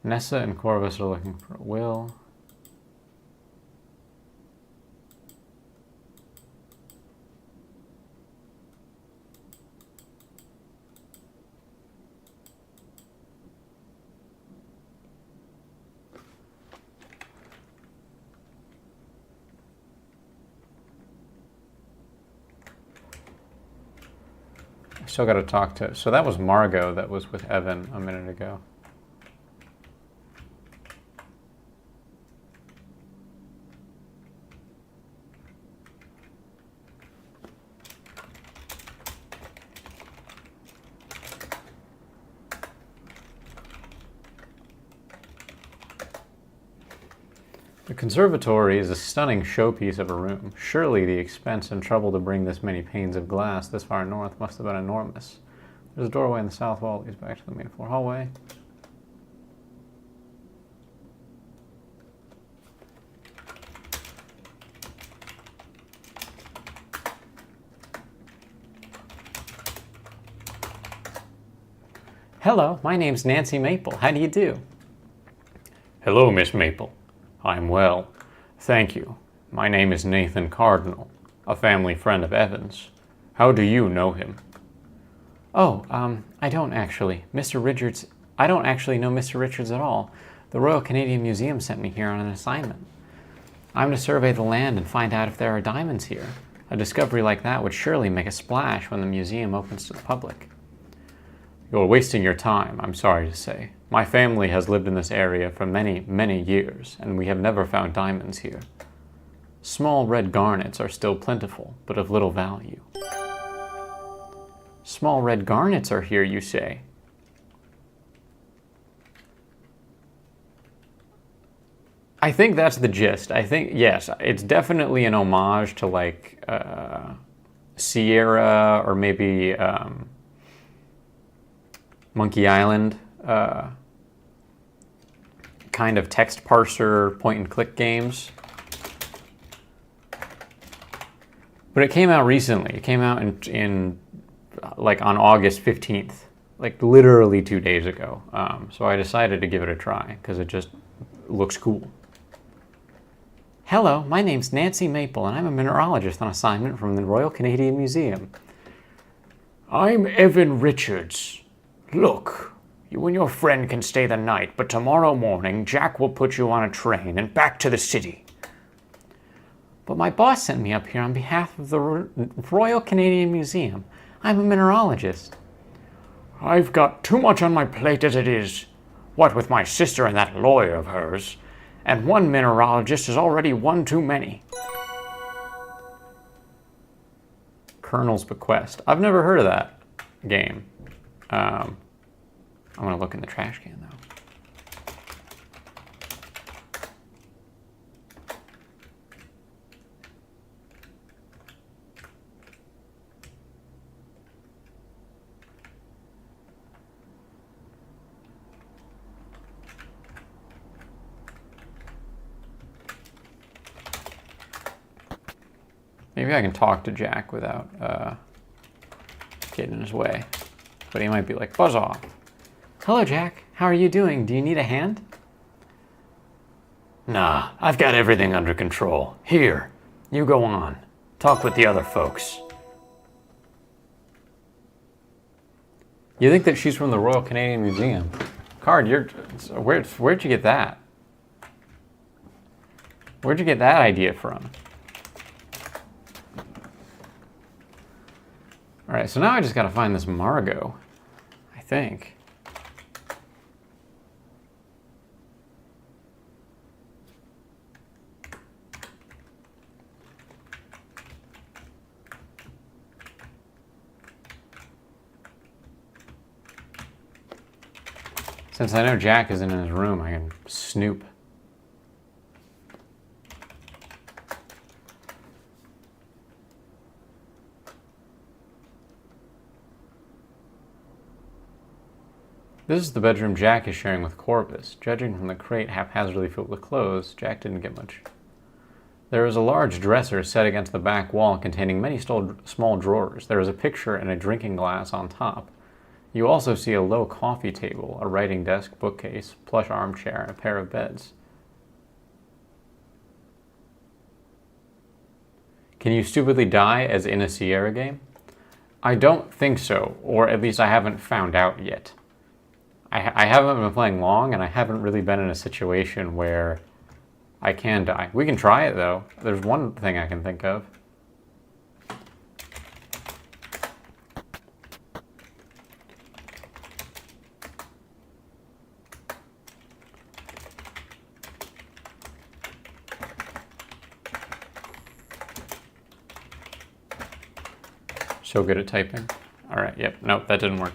Nessa and Corvus are looking for a will. I still got to talk to... So that was Margot that was with Evan a minute ago. The conservatory is a stunning showpiece of a room. Surely the expense and trouble to bring this many panes of glass this far north must have been enormous. There's a doorway in the south wall that leads back to the main floor hallway. Hello, my name's Nancy Maple. How do you do? Hello, Miss Maple. I'm well. Thank you. My name is Nathan Cardinal, a family friend of Evan's. How do you know him? Oh, I don't actually. I don't actually know Mr. Richards at all. The Royal Canadian Museum sent me here on an assignment. I'm to survey the land and find out if there are diamonds here. A discovery like that would surely make a splash when the museum opens to the public. You're wasting your time, I'm sorry to say. My family has lived in this area for many, many years, and we have never found diamonds here. Small red garnets are still plentiful, but of little value. Small red garnets are here, you say? I think that's the gist. I think, yes, it's definitely an homage to like Sierra or maybe Monkey Island kind of text parser point and click games. But it came out recently. It came out in like on August 15th, like literally 2 days ago. So I decided to give it a try because it just looks cool. Hello, my name's Nancy Maple and I'm a mineralogist on assignment from the Royal Canadian Museum. I'm Evan Richards. Look, you and your friend can stay the night, but tomorrow morning Jack will put you on a train and back to the city. But my boss sent me up here on behalf of the Royal Canadian Museum. I'm a mineralogist. I've got too much on my plate as it is. What with my sister and that lawyer of hers. And one mineralogist is already one too many. Colonel's Bequest. I've never heard of that game. I'm going to look in the trash can, though. Maybe I can talk to Jack without getting in his way. But he might be like, buzz off. Hello, Jack. How are you doing? Do you need a hand? Nah, I've got everything under control. Here, you go on. Talk with the other folks. You think that she's from the Royal Canadian Museum? Card, where'd you get that? Where'd you get that idea from? All right, so now I just got to find this Margot, I think. Since I know Jack isn't in his room, I can snoop. This is the bedroom Jack is sharing with Corvus. Judging from the crate haphazardly filled with clothes, Jack didn't get much. There is a large dresser set against the back wall containing many small drawers. There is a picture and a drinking glass on top. You also see a low coffee table, a writing desk, bookcase, plush armchair, and a pair of beds. Can you stupidly die as in a Sierra game? I don't think so, or at least I haven't found out yet. I haven't been playing long, and I haven't really been in a situation where I can die. We can try it, though. There's one thing I can think of. So good at typing. All right, yep, nope, that didn't work.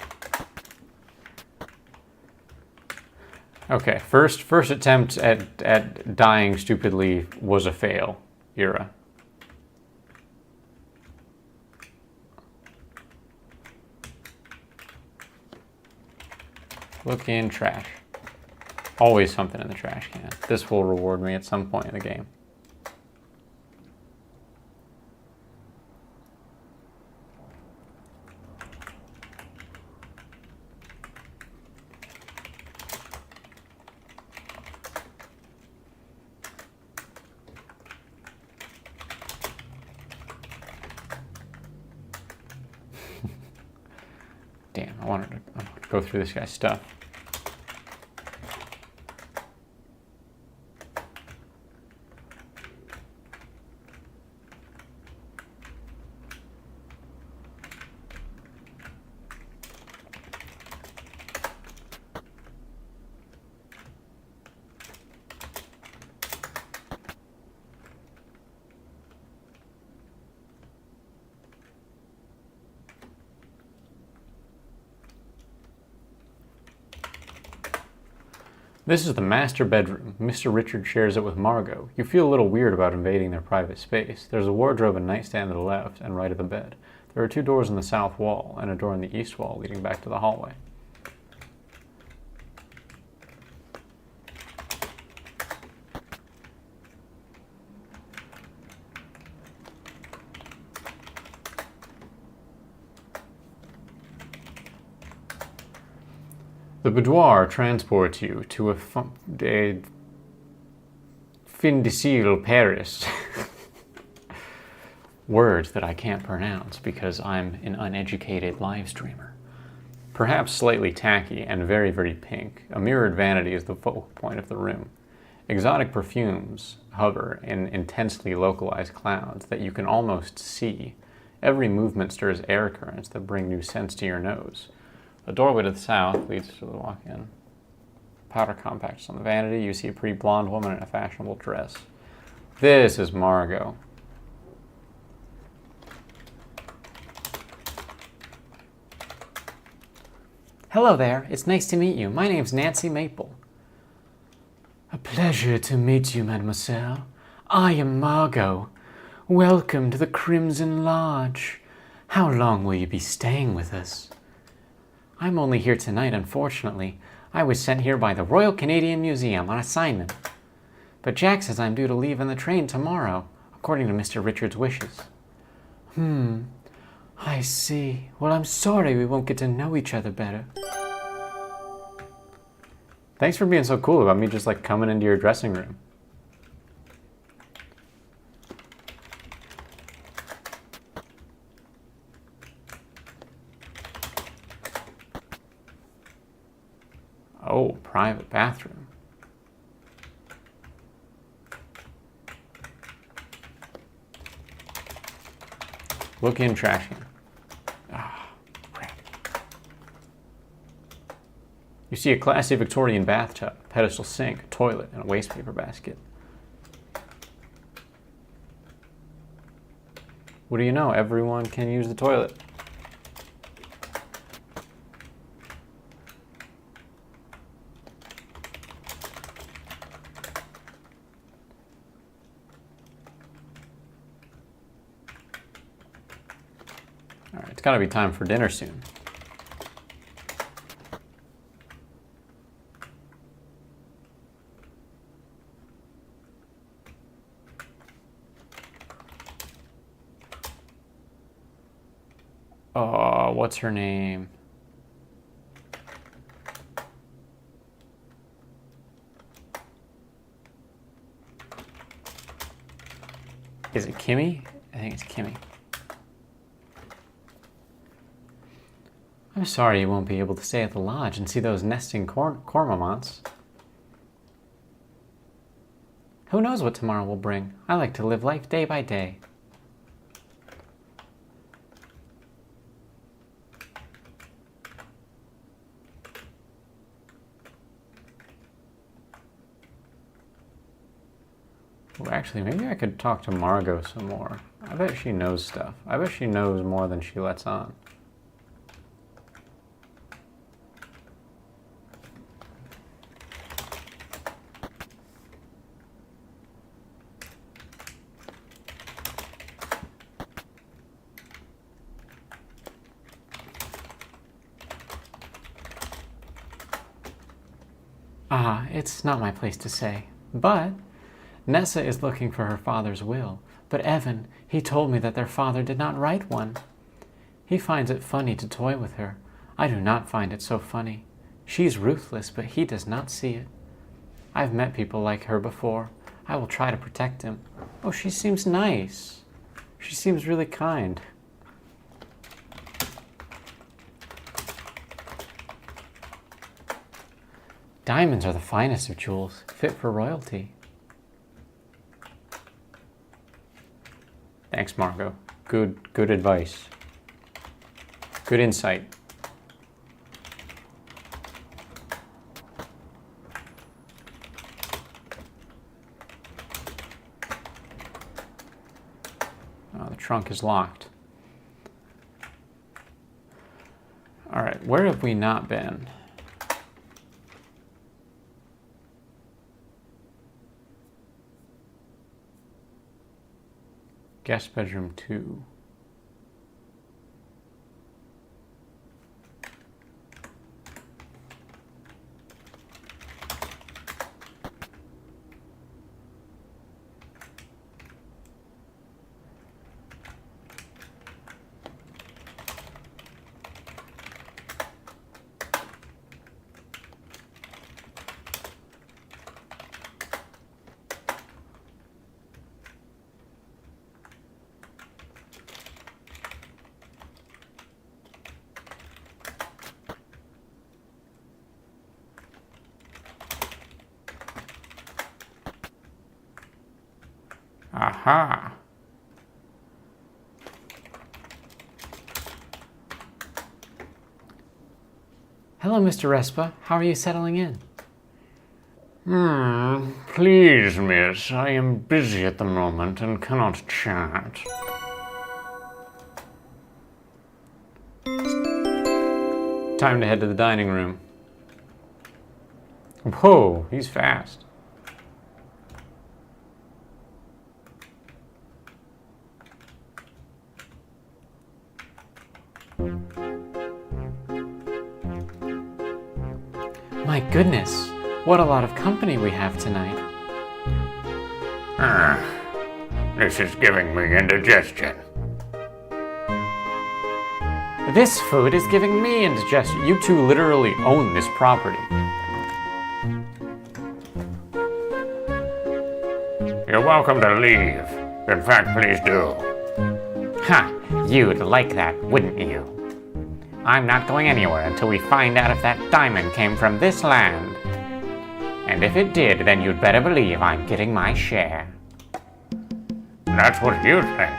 Okay, first attempt at dying stupidly was a fail, Ira. Look in trash. Always something in the trash can. This will reward me at some point in the game. Damn, I wanted to go through this guy's stuff. This is the master bedroom. Mr. Richard shares it with Margot. You feel a little weird about invading their private space. There's a wardrobe and nightstand to the left and right of the bed. There are 2 doors in the south wall and a door in the east wall leading back to the hallway. The boudoir transports you to a fin de siècle Paris. Words that I can't pronounce because I'm an uneducated live streamer. Perhaps slightly tacky and very, very pink, a mirrored vanity is the focal point of the room. Exotic perfumes hover in intensely localized clouds that you can almost see. Every movement stirs air currents that bring new scents to your nose. The doorway to the south leads to the walk-in. Powder compacts on the vanity. You see a pretty blonde woman in a fashionable dress. This is Margot. Hello there. It's nice to meet you. My name's Nancy Maple. A pleasure to meet you, mademoiselle. I am Margot. Welcome to the Crimson Lodge. How long will you be staying with us? I'm only here tonight, unfortunately. I was sent here by the Royal Canadian Museum on assignment. But Jack says I'm due to leave on the train tomorrow, according to Mr. Richard's wishes. I see. Well, I'm sorry we won't get to know each other better. Thanks for being so cool about me just like coming into your dressing room. Oh, private bathroom. Look in trash can. Ah, crap. You see a classy Victorian bathtub, pedestal sink, toilet, and a waste paper basket. What do you know? Everyone can use the toilet. All right, it's got to be time for dinner soon. Oh, what's her name? Is it Kimmy? I think it's Kimmy. I'm sorry you won't be able to stay at the lodge and see those nesting cormorants. Who knows what tomorrow will bring? I like to live life day by day. Well, actually, maybe I could talk to Margot some more. I bet she knows stuff. I bet she knows more than she lets on. It's not my place to say. But Nessa is looking for her father's will. But Evan, he told me that their father did not write one. He finds it funny to toy with her. I do not find it so funny. She's ruthless, but he does not see it. I've met people like her before. I will try to protect him. Oh, she seems nice. She seems really kind. Diamonds are the finest of jewels, fit for royalty. Thanks, Margot. Good advice. Good insight. Oh, the trunk is locked. All right, where have we not been? Guest bedroom 2. Aha! Hello, Mr. Respa. How are you settling in? Please, miss, I am busy at the moment and cannot chat. Time to head to the dining room. Whoa, he's fast. My goodness, what a lot of company we have tonight. This is giving me indigestion. This food is giving me indigestion. You two literally own this property. You're welcome to leave. In fact, please do. You'd like that, wouldn't you? I'm not going anywhere until we find out if that diamond came from this land. And if it did, then you'd better believe I'm getting my share. That's what you think.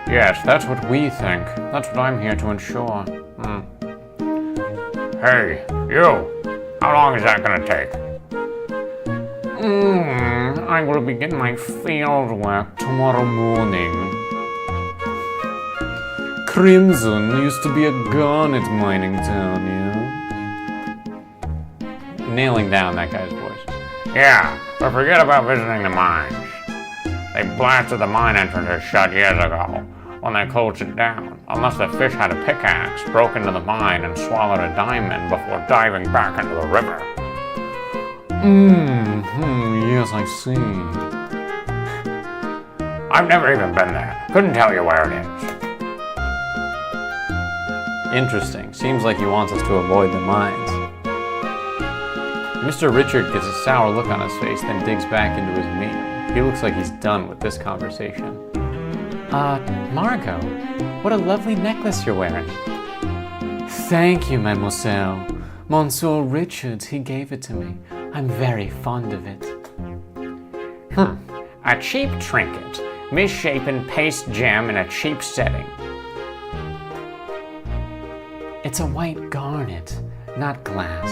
Yes, that's what we think. That's what I'm here to ensure. Hey, you! How long is that gonna take? I will begin my field work tomorrow morning. Crimson used to be a garnet mining town, yeah? Nailing down that guy's voice. Yeah, but forget about visiting the mines. They blasted the mine entrances shut years ago when they closed it down, unless the fish had a pickaxe, broke into the mine, and swallowed a diamond before diving back into the river. Yes, I see. I've never even been there. Couldn't tell you where it is. Interesting. Seems like he wants us to avoid the mines. Mr. Richard gets a sour look on his face, then digs back into his meal. He looks like he's done with this conversation. Margot, what a lovely necklace you're wearing. Thank you, mademoiselle. Monsieur Richards, he gave it to me. I'm very fond of it. A cheap trinket. Misshapen paste gem in a cheap setting. It's a white garnet, not glass.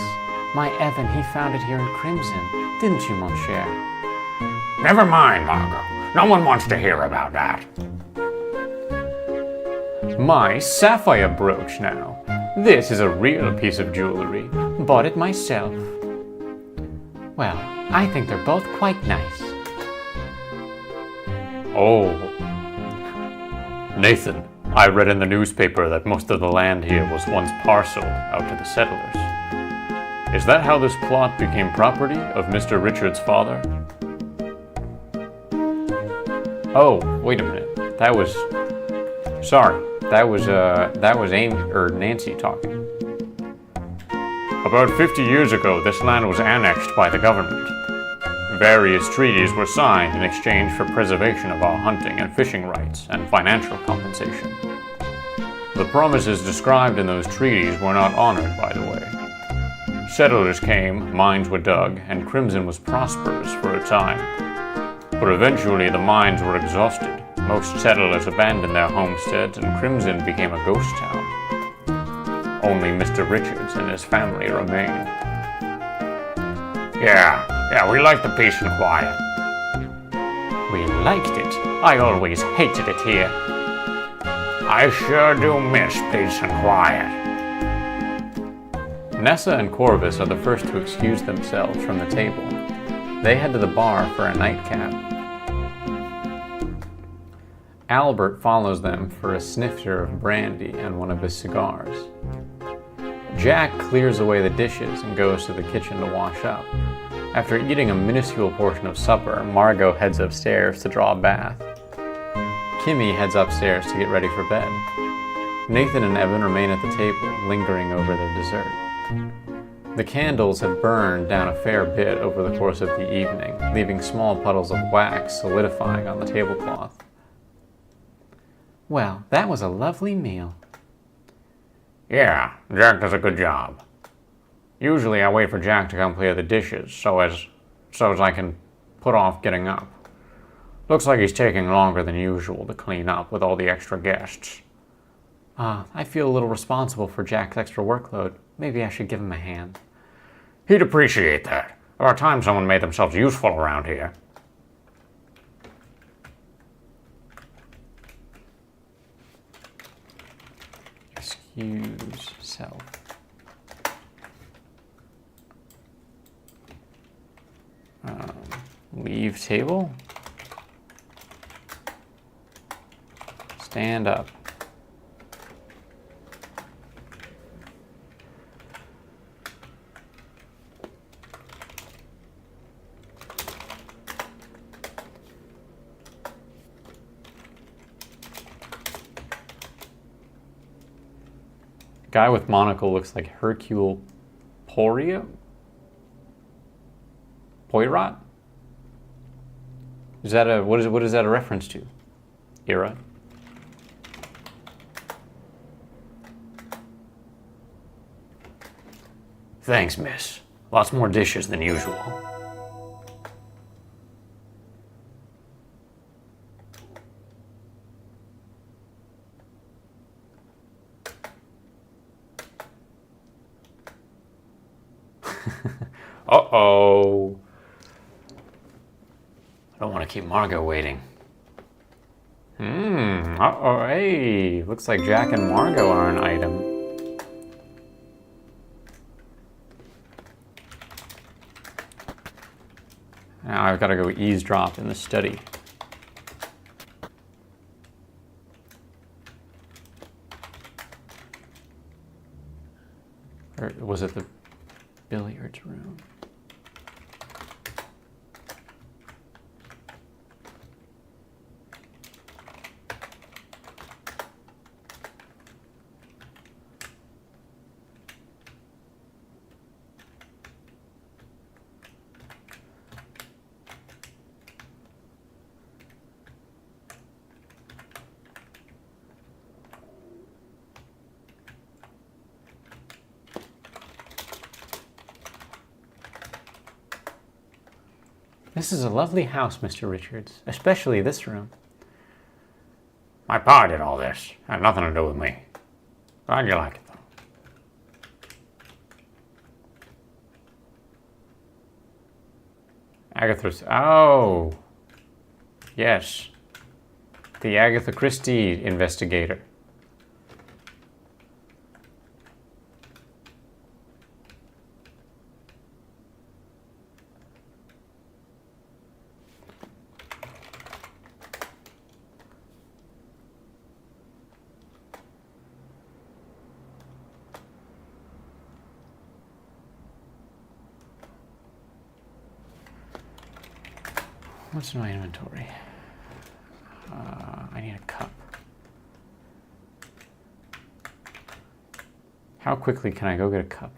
My Evan, he found it here in Crimson. Didn't you, mon cher? Never mind, Margot. No one wants to hear about that. My sapphire brooch now. This is a real piece of jewelry. Bought it myself. Well, I think they're both quite nice. Oh. Nathan, I read in the newspaper that most of the land here was once parceled out to the settlers. Is that how this plot became property of Mr. Richard's father? Oh, wait a minute. That was... Sorry. That was Amy, or Nancy talking. About 50 years ago, this land was annexed by the government. Various treaties were signed in exchange for preservation of our hunting and fishing rights and financial compensation. The promises described in those treaties were not honored, by the way. Settlers came, mines were dug, and Crimson was prosperous for a time. But eventually the mines were exhausted. Most settlers abandoned their homesteads, and Crimson became a ghost town. Only Mr. Richards and his family remained. Yeah, we like the peace and quiet. We liked it. I always hated it here. I sure do miss peace and quiet. Nessa and Corvus are the first to excuse themselves from the table. They head to the bar for a nightcap. Albert follows them for a snifter of brandy and one of his cigars. Jack clears away the dishes and goes to the kitchen to wash up. After eating a minuscule portion of supper, Margot heads upstairs to draw a bath. Kimmy heads upstairs to get ready for bed. Nathan and Evan remain at the table, lingering over their dessert. The candles had burned down a fair bit over the course of the evening, leaving small puddles of wax solidifying on the tablecloth. Well, that was a lovely meal. Yeah, Jack does a good job. Usually I wait for Jack to come clear the dishes so as I can put off getting up. Looks like he's taking longer than usual to clean up with all the extra guests. I feel a little responsible for Jack's extra workload. Maybe I should give him a hand. He'd appreciate that. About time someone made themselves useful around here. Excuse self. Leave table. Stand up. Guy with monocle looks like Hercule Poirot? Poirot? Is that what is that a reference to? Era? Thanks, miss. Lots more dishes than usual. Uh-oh. I don't want to keep Margot waiting. Uh-oh, hey. Looks like Jack and Margot are an item. Now I've got to go eavesdrop in the study. Or was it the billiards room? This is a lovely house, Mr. Richards, especially this room. My pa did all this. Had nothing to do with me. Glad you like it, though. Agatha's. Oh! Yes. The Agatha Christie investigator. What's in my inventory? I need a cup. How quickly can I go get a cup?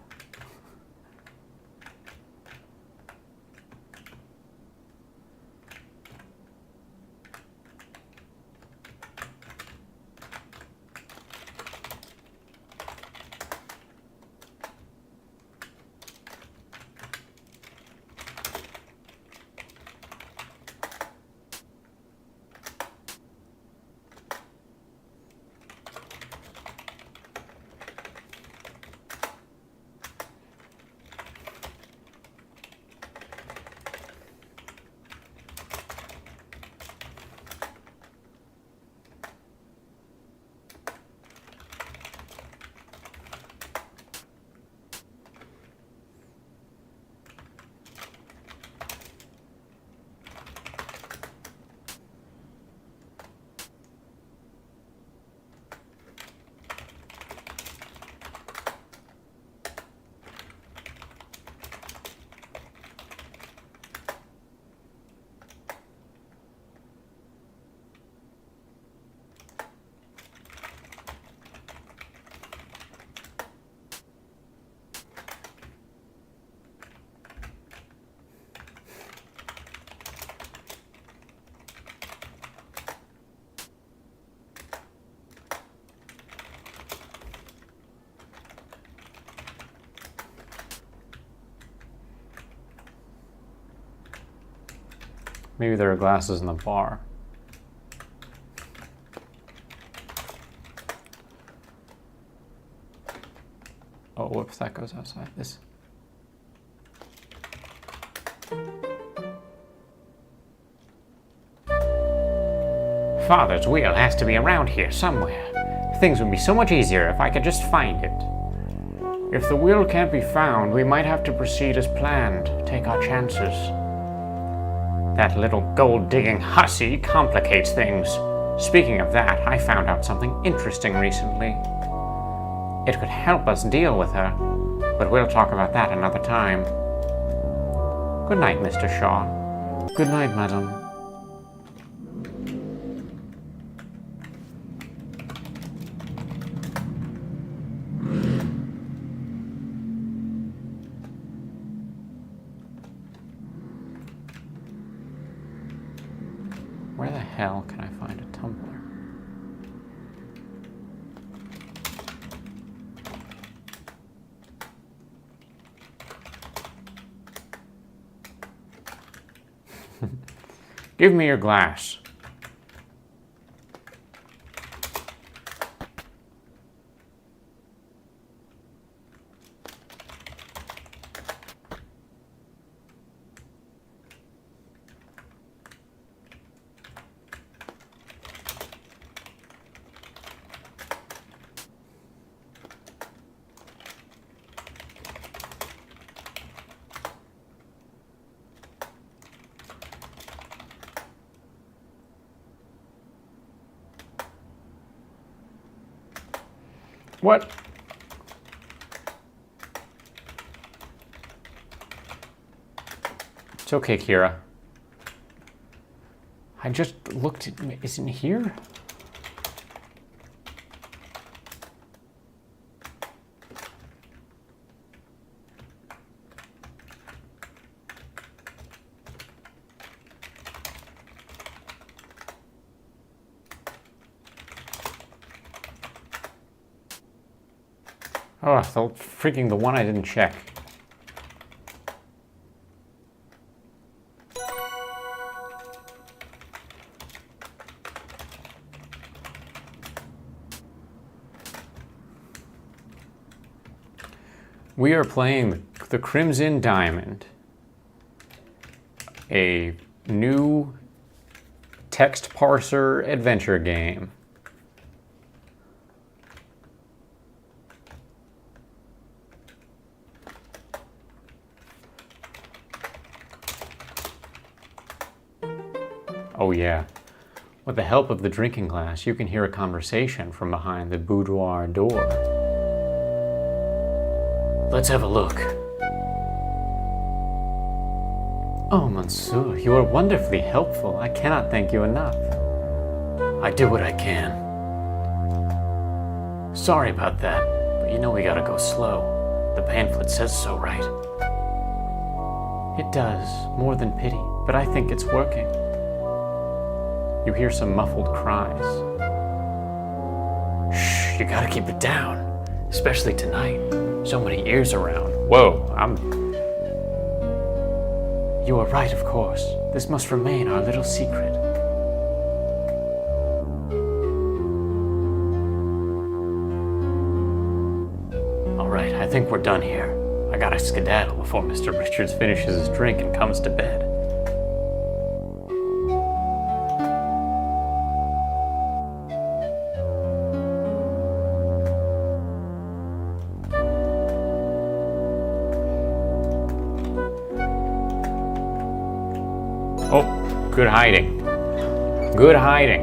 Maybe there are glasses in the bar. Oh, whoops, that goes outside. This. Father's wheel has to be around here somewhere. Things would be so much easier if I could just find it. If the wheel can't be found, we might have to proceed as planned, take our chances. That little gold-digging hussy complicates things. Speaking of that, I found out something interesting recently. It could help us deal with her, but we'll talk about that another time. Good night, Mr. Shaw. Good night, madam. Where the hell can I find a tumbler? Give me your glass. What? It's okay, Kira. I just looked at... Isn't here? Oh, the one I didn't check. We are playing the Crimson Diamond, a new text parser adventure game. Oh yeah. With the help of the drinking glass, you can hear a conversation from behind the boudoir door. Let's have a look. Oh, Monsieur, you are wonderfully helpful. I cannot thank you enough. I do what I can. Sorry about that, but you know we gotta go slow. The pamphlet says so, right? It does, more than pity, but I think it's working. You hear some muffled cries. Shh, you gotta keep it down. Especially tonight. So many ears around. Whoa, You are right, of course. This must remain our little secret. Alright, I think we're done here. I gotta skedaddle before Mr. Richards finishes his drink and comes to bed. Oh, good hiding. Good hiding.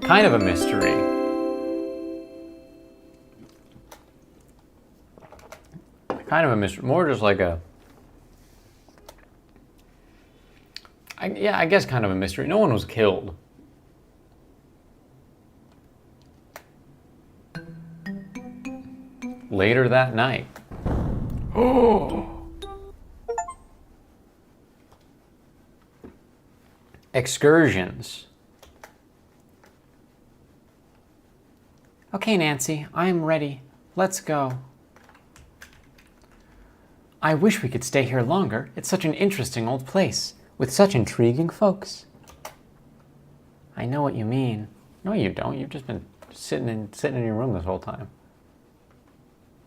Kind of a mystery. Kind of a mystery. More just like a... I guess kind of a mystery. No one was killed. Later that night. Oh! Excursions. Okay, Nancy, I am ready. Let's go. I wish we could stay here longer. It's such an interesting old place, with such intriguing folks. I know what you mean. No, you don't. You've just been sitting in your room this whole time.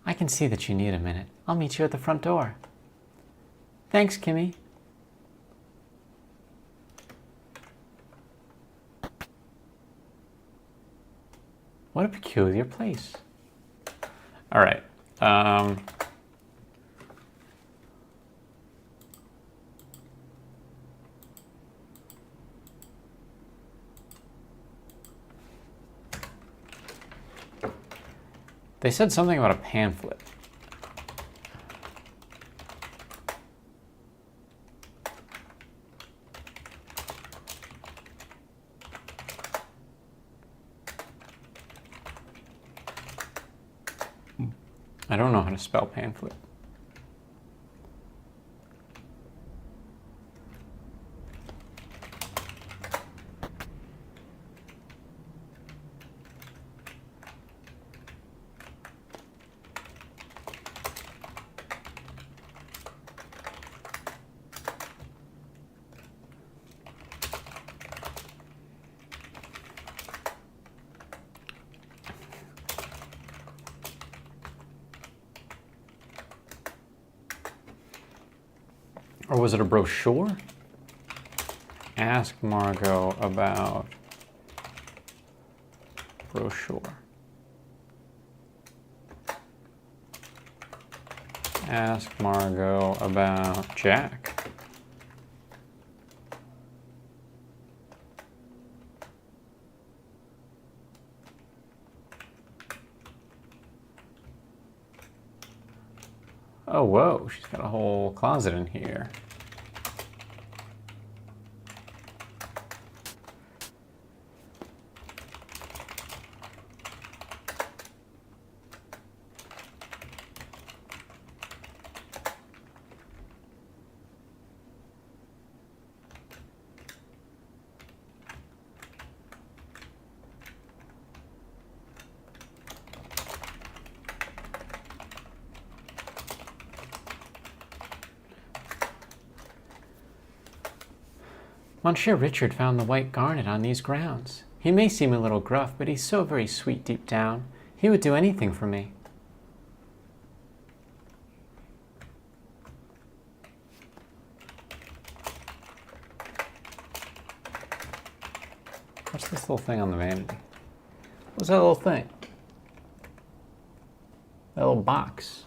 I can see that you need a minute. I'll meet you at the front door. Thanks, Kimmy. What a peculiar place. All right. They said something about a pamphlet. I don't know how to spell pamphlet. Or was it a brochure? Ask Margot about brochure. Ask Margot about Jack. Oh, whoa, she's got a whole closet in here. Monsieur Richard found the white garnet on these grounds. He may seem a little gruff, but he's so very sweet deep down. He would do anything for me. What's this little thing on the vanity? What's that little thing? That little box.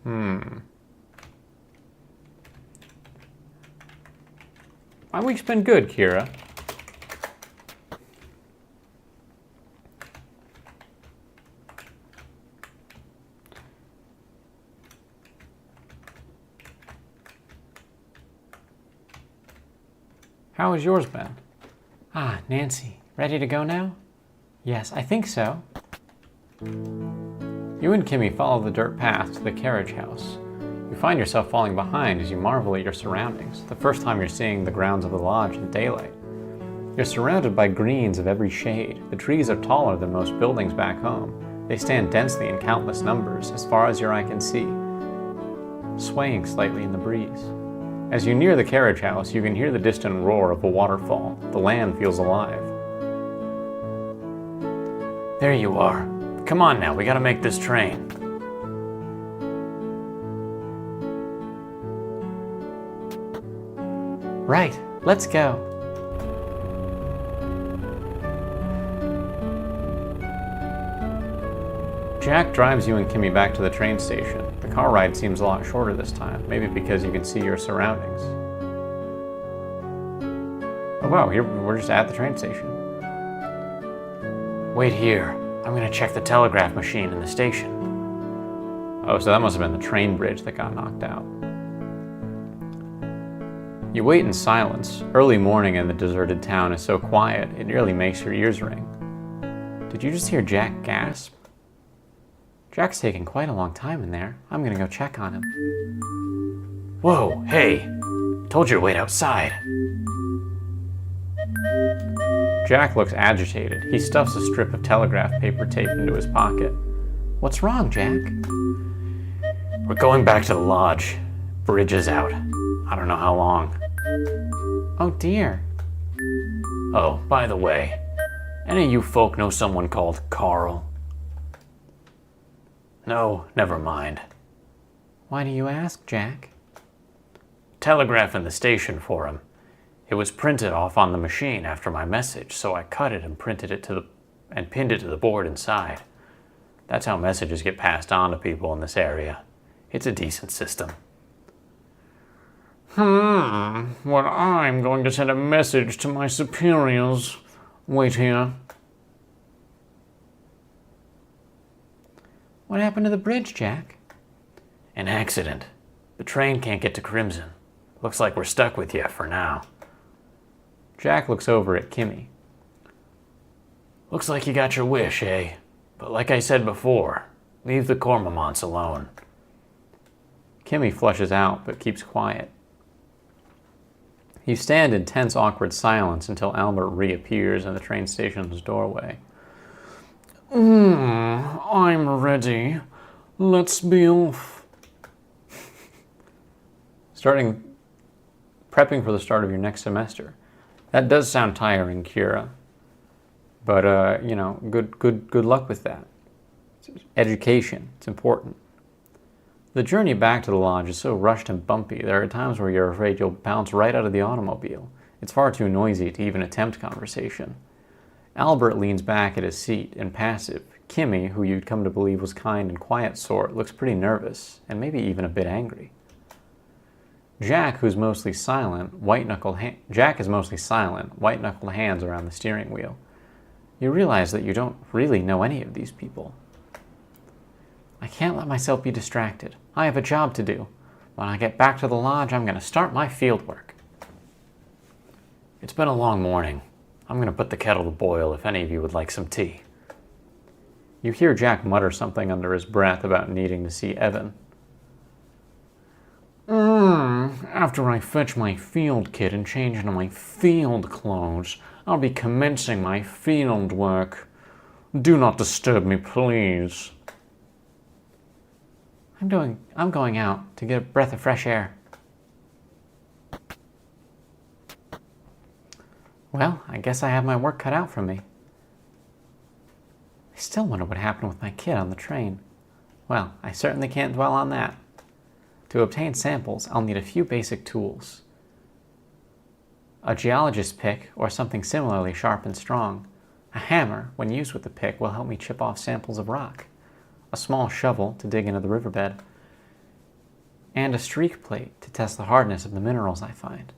My week's been good, Kira. How has yours been? Ah, Nancy, ready to go now? Yes, I think so. You and Kimmy follow the dirt path to the carriage house. You find yourself falling behind as you marvel at your surroundings, the first time you're seeing the grounds of the lodge in daylight. You're surrounded by greens of every shade. The trees are taller than most buildings back home. They stand densely in countless numbers, as far as your eye can see, swaying slightly in the breeze. As you near the carriage house, you can hear the distant roar of a waterfall. The land feels alive. There you are. Come on now, we gotta make this train. Right, let's go. Jack drives you and Kimmy back to the train station. The car ride seems a lot shorter this time, maybe because you can see your surroundings. Oh wow, we're just at the train station. Wait here. I'm gonna check the telegraph machine in the station. Oh, so that must have been the train bridge that got knocked out. You wait in silence. Early morning in the deserted town is so quiet, it nearly makes your ears ring. Did you just hear Jack gasp? Jack's taking quite a long time in there. I'm gonna go check on him. Whoa, hey! Told you to wait outside. Jack looks agitated. He stuffs a strip of telegraph paper tape into his pocket. What's wrong, Jack? We're going back to the lodge. Bridge is out. I don't know how long. Oh dear. Oh, by the way, any of you folk know someone called Carl? No, never mind. Why do you ask, Jack? Telegraph in the station for him. It was printed off on the machine after my message, so I cut it and pinned it to the board inside. That's how messages get passed on to people in this area. It's a decent system. Well, I'm going to send a message to my superiors. Wait here. What happened to the bridge, Jack? An accident. The train can't get to Crimson. Looks like we're stuck with you for now. Jack looks over at Kimmy. Looks like you got your wish, eh? But like I said before, leave the Cormorants alone. Kimmy flushes out, but keeps quiet. You stand in tense, awkward silence until Albert reappears in the train station's doorway. I'm ready. Let's be off. Prepping for the start of your next semester. That does sound tiring, Kira. But, good luck with that. Education, it's important. The journey back to the lodge is so rushed and bumpy, there are times where you're afraid you'll bounce right out of the automobile. It's far too noisy to even attempt conversation. Albert leans back at his seat, impassive. Kimmy, who you'd come to believe was kind and quiet sort, looks pretty nervous, and maybe even a bit angry. Jack is mostly silent, white-knuckled hands around the steering wheel. You realize that you don't really know any of these people. I can't let myself be distracted. I have a job to do. When I get back to the lodge, I'm going to start my field work. It's been a long morning. I'm going to put the kettle to boil if any of you would like some tea. You hear Jack mutter something under his breath about needing to see Evan. After I fetch my field kit and change into my field clothes, I'll be commencing my field work. Do not disturb me, please. I'm going out to get a breath of fresh air. Well, I guess I have my work cut out for me. I still wonder what happened with my kid on the train. Well, I certainly can't dwell on that. To obtain samples, I'll need a few basic tools. A geologist's pick, or something similarly sharp and strong. A hammer, when used with the pick, will help me chip off samples of rock. A small shovel to dig into the riverbed. And a streak plate to test the hardness of the minerals I find.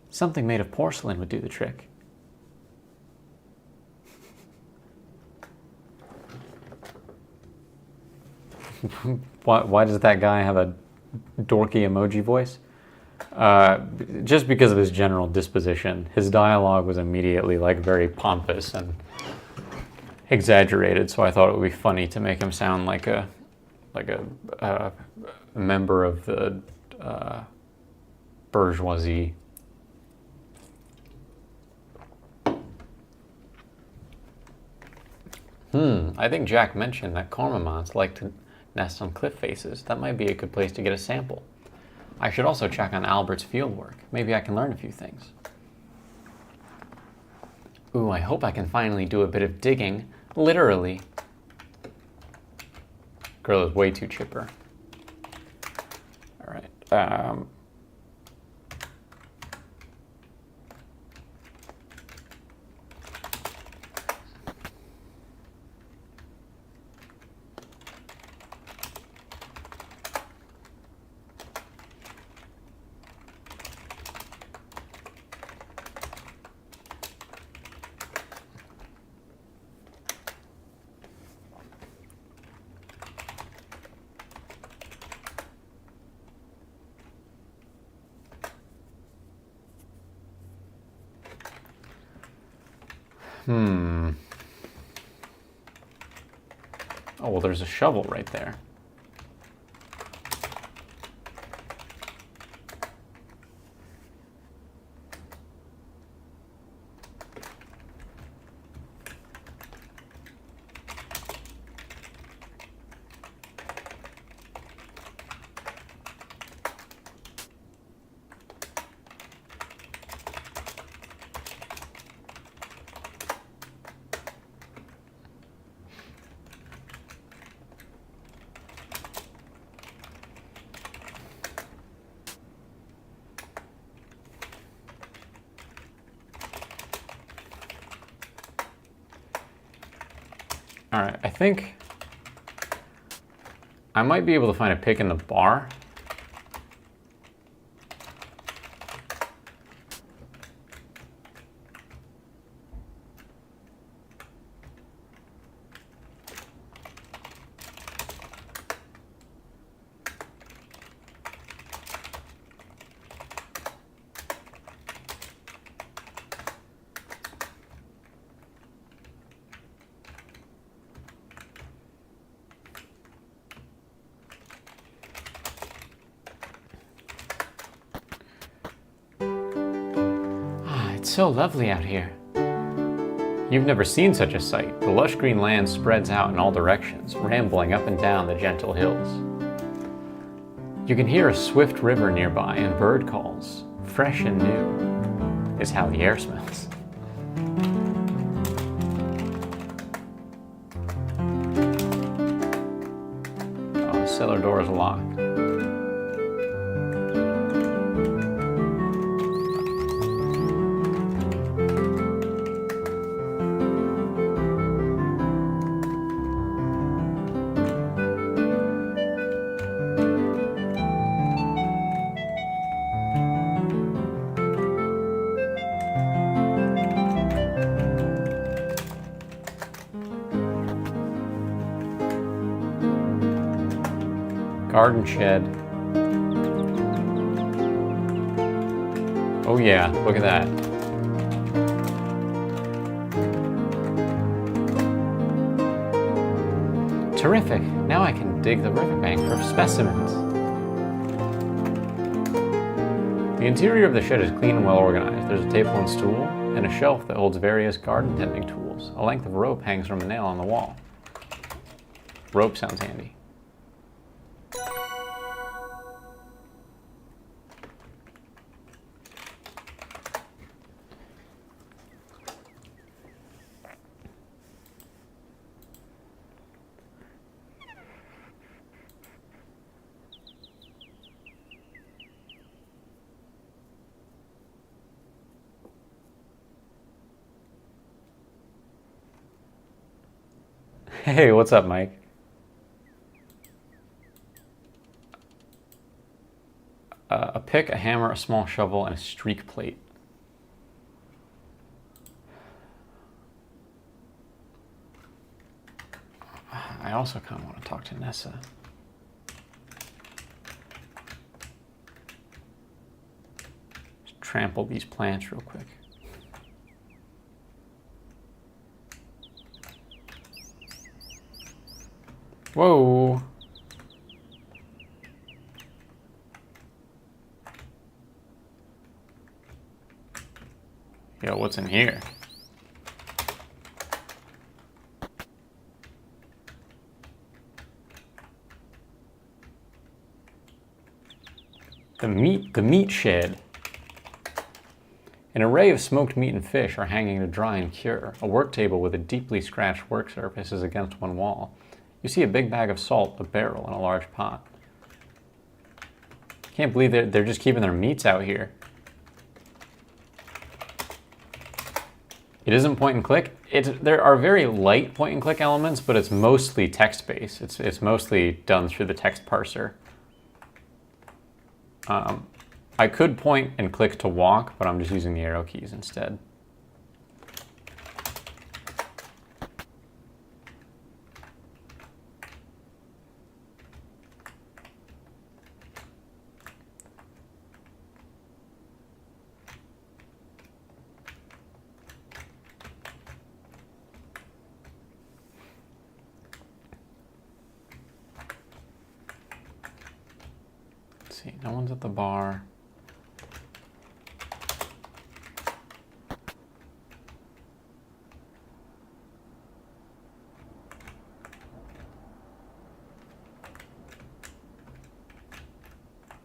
Something made of porcelain would do the trick. Why does that guy have a dorky emoji voice? Just because of his general disposition. His dialogue was immediately like very pompous and exaggerated, so I thought it would be funny to make him sound like a member of the bourgeoisie. I think Jack mentioned that cormorants like to nest on cliff faces. That might be a good place to get a sample. I should also check on Albert's fieldwork. Maybe I can learn a few things. Ooh, I hope I can finally do a bit of digging. Literally. Girl is way too chipper. All right. Oh, well, there's a shovel right there. All right, I think I might be able to find a pick in the bar. It's so lovely out here. You've never seen such a sight. The lush green land spreads out in all directions, rambling up and down the gentle hills. You can hear a swift river nearby and bird calls. Fresh and new is how the air smells. Oh, the cellar door is locked. Garden shed. Oh yeah, look at that. Terrific. Now I can dig the riverbank for specimens. The interior of the shed is clean and well organized. There's a table and stool, and a shelf that holds various garden tending tools. A length of rope hangs from a nail on the wall. Rope sounds handy. Hey, what's up, Mike? A pick, a hammer, a small shovel, and a streak plate. I also kind of want to talk to Nessa. Just trample these plants real quick. Whoa! Yo, what's in here? The meat shed. An array of smoked meat and fish are hanging to dry and cure. A work table with a deeply scratched work surface is against one wall. You see a big bag of salt, a barrel, and a large pot. Can't believe they're just keeping their meats out here. It isn't point and click. There are very light point and click elements, but it's mostly text-based. It's mostly done through the text parser. I could point and click to walk, but I'm just using the arrow keys instead. See, no one's at the bar.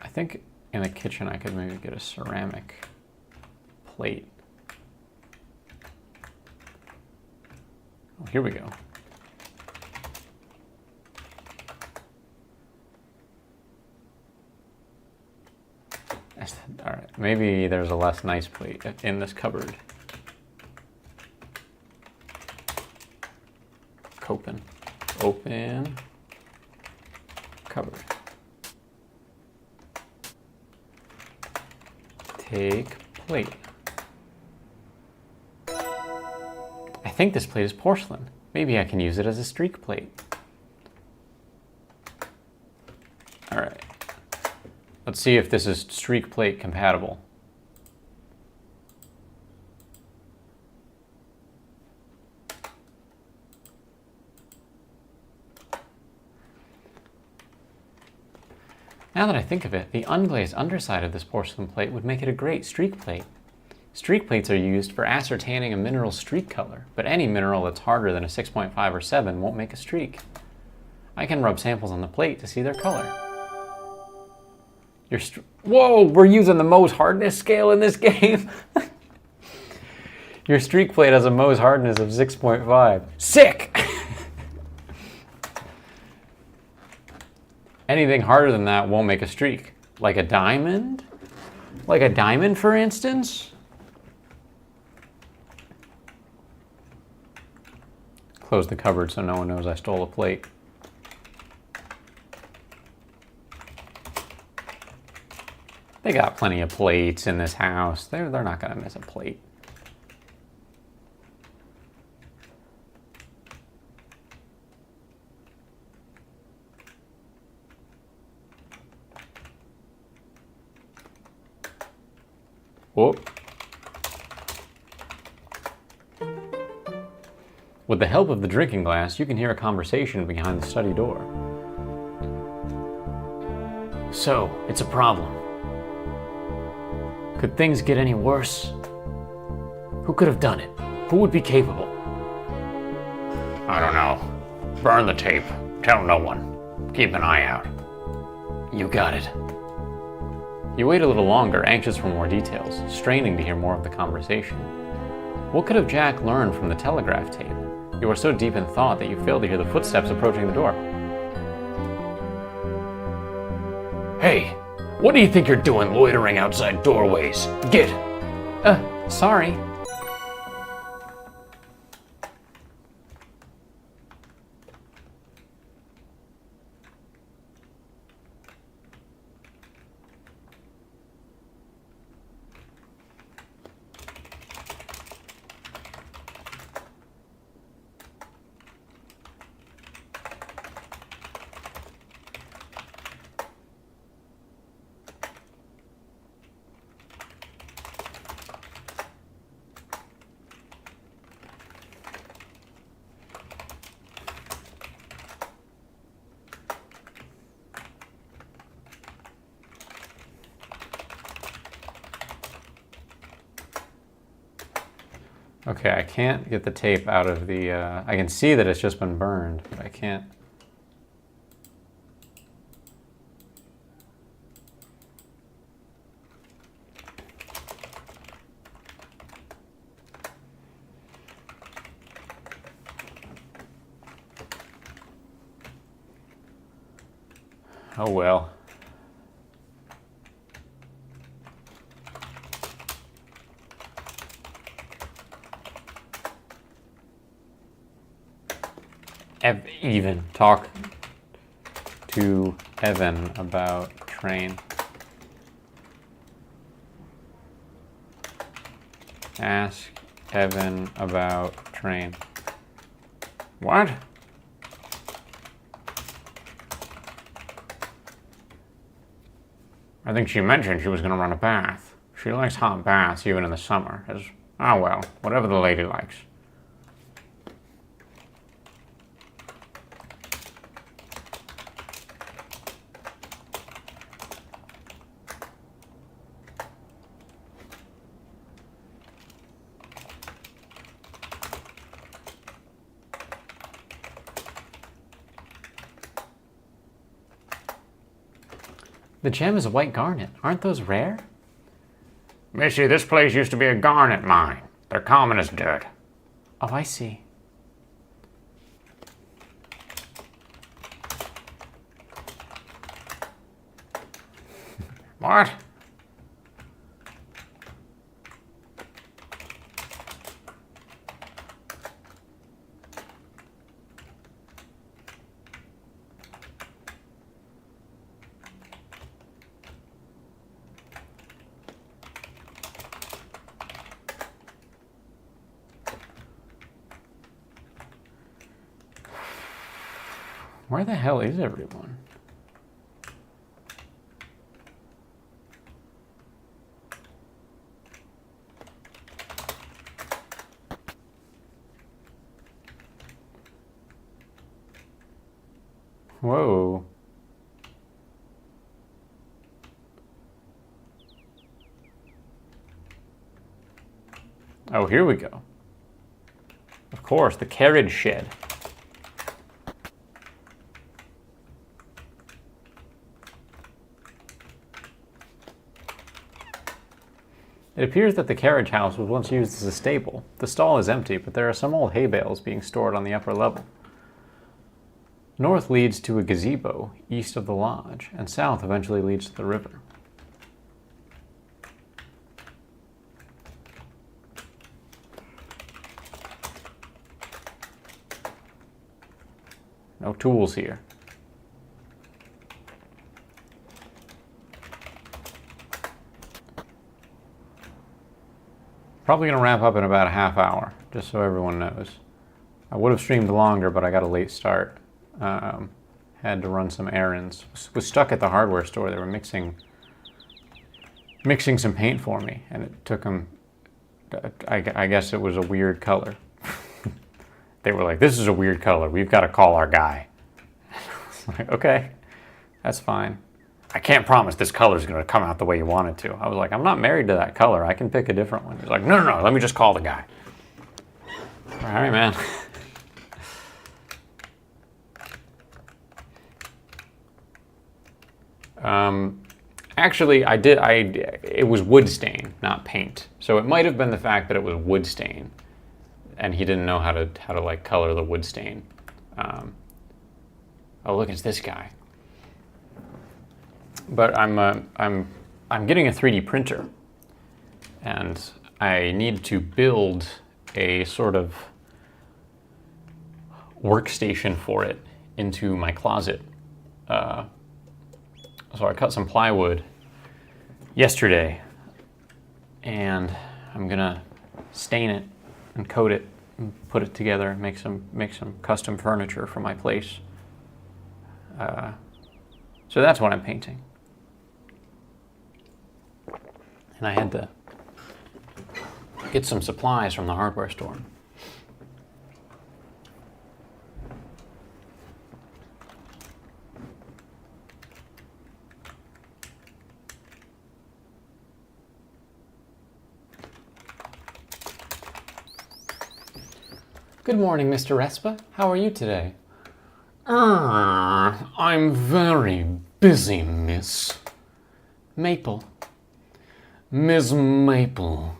I think in the kitchen I could maybe get a ceramic plate. Oh, here we go. All right, maybe there's a less nice plate in this cupboard. Open, cupboard. Take plate. I think this plate is porcelain. Maybe I can use it as a streak plate. All right. Let's see if this is streak plate compatible. Now that I think of it, the unglazed underside of this porcelain plate would make it a great streak plate. Streak plates are used for ascertaining a mineral's streak color, but any mineral that's harder than a 6.5 or 7 won't make a streak. I can rub samples on the plate to see their color. Whoa, we're using the Mohs hardness scale in this game. Your streak plate has a Mohs hardness of 6.5. Sick! Anything harder than that won't make a streak. Like a diamond? Like a diamond, for instance? Close the cupboard so no one knows I stole a plate. They got plenty of plates in this house. They're not gonna miss a plate. Whoop. With the help of the drinking glass, you can hear a conversation behind the study door. So, it's a problem. Could things get any worse? Who could have done it? Who would be capable? I don't know. Burn the tape. Tell no one. Keep an eye out. You got it. You wait a little longer, anxious for more details, straining to hear more of the conversation. What could have Jack learned from the telegraph tape? You are so deep in thought that you fail to hear the footsteps approaching the door. Hey, what do you think you're doing loitering outside doorways? Get! Sorry. Okay, I can't get the tape out of the, I can see that it's just been burned, but I can't. Oh well. Even talk to Evan about train. Ask Evan about train. What? I think she mentioned she was going to run a bath. She likes hot baths even in the summer. Oh well, whatever the lady likes. The gem is a white garnet. Aren't those rare? Missy, this place used to be a garnet mine. They're common as dirt. Oh, I see. What? Where the hell is everyone? Whoa. Oh, here we go. Of course, the carriage shed. It appears that the carriage house was once used as a stable. The stall is empty, but there are some old hay bales being stored on the upper level. North leads to a gazebo east of the lodge, and south eventually leads to the river. No tools here. Probably going to wrap up in about a half hour, just so everyone knows. I would have streamed longer, but I got a late start. Had to run some errands. Was stuck at the hardware store. They were mixing some paint for me, and it took them, I guess it was a weird color. They were like, this is a weird color. We've got to call our guy. I was like, okay, that's fine. I can't promise this color is going to come out the way you want it to. I was like, I'm not married to that color. I can pick a different one. He's like, no, let me just call the guy. All right, man. Actually, it was wood stain, not paint. So it might have been the fact that it was wood stain, and he didn't know how to like color the wood stain. Oh, look, it's this guy. But I'm getting a 3D printer, and I need to build a sort of workstation for it into my closet. So I cut some plywood yesterday, and I'm gonna stain it and coat it and put it together and make some custom furniture for my place. So that's what I'm painting. And I had to get some supplies from the hardware store. Good morning, Mr. Respa. How are you today? I'm very busy, miss. Maple. Miss Maple,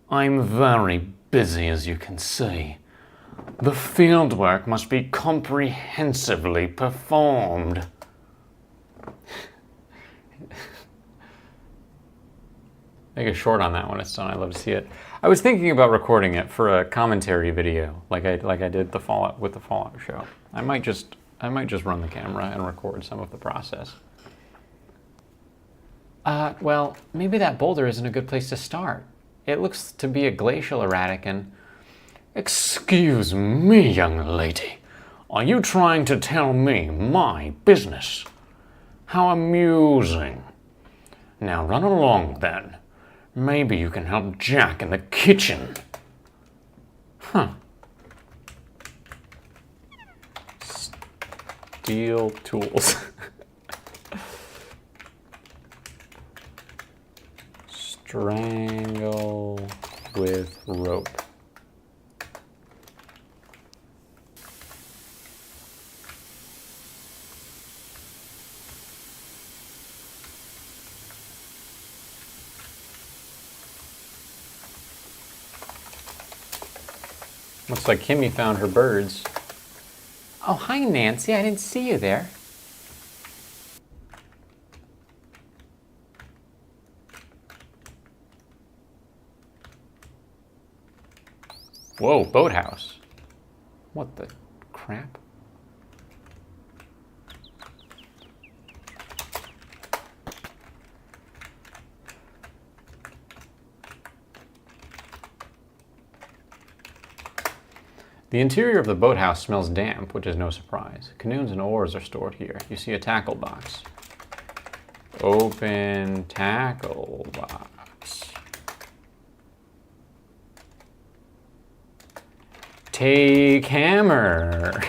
I'm very busy, as you can see. The fieldwork must be comprehensively performed. Make a short on that when it's done. I'd love to see it. I was thinking about recording it for a commentary video, like I did the Fallout with the Fallout show. I might just run the camera and record some of the process. Well, maybe that boulder isn't a good place to start. It looks to be a glacial erratic and... Excuse me, young lady. Are you trying to tell me my business? How amusing. Now run along then. Maybe you can help Jack in the kitchen. Steel tools. Strangle with rope. Looks like Kimmy found her birds. Oh, hi, Nancy. I didn't see you there. Whoa, boathouse. What the crap? The interior of the boathouse smells damp, which is no surprise. Canoes and oars are stored here. You see a tackle box. Open tackle box. Take hammer.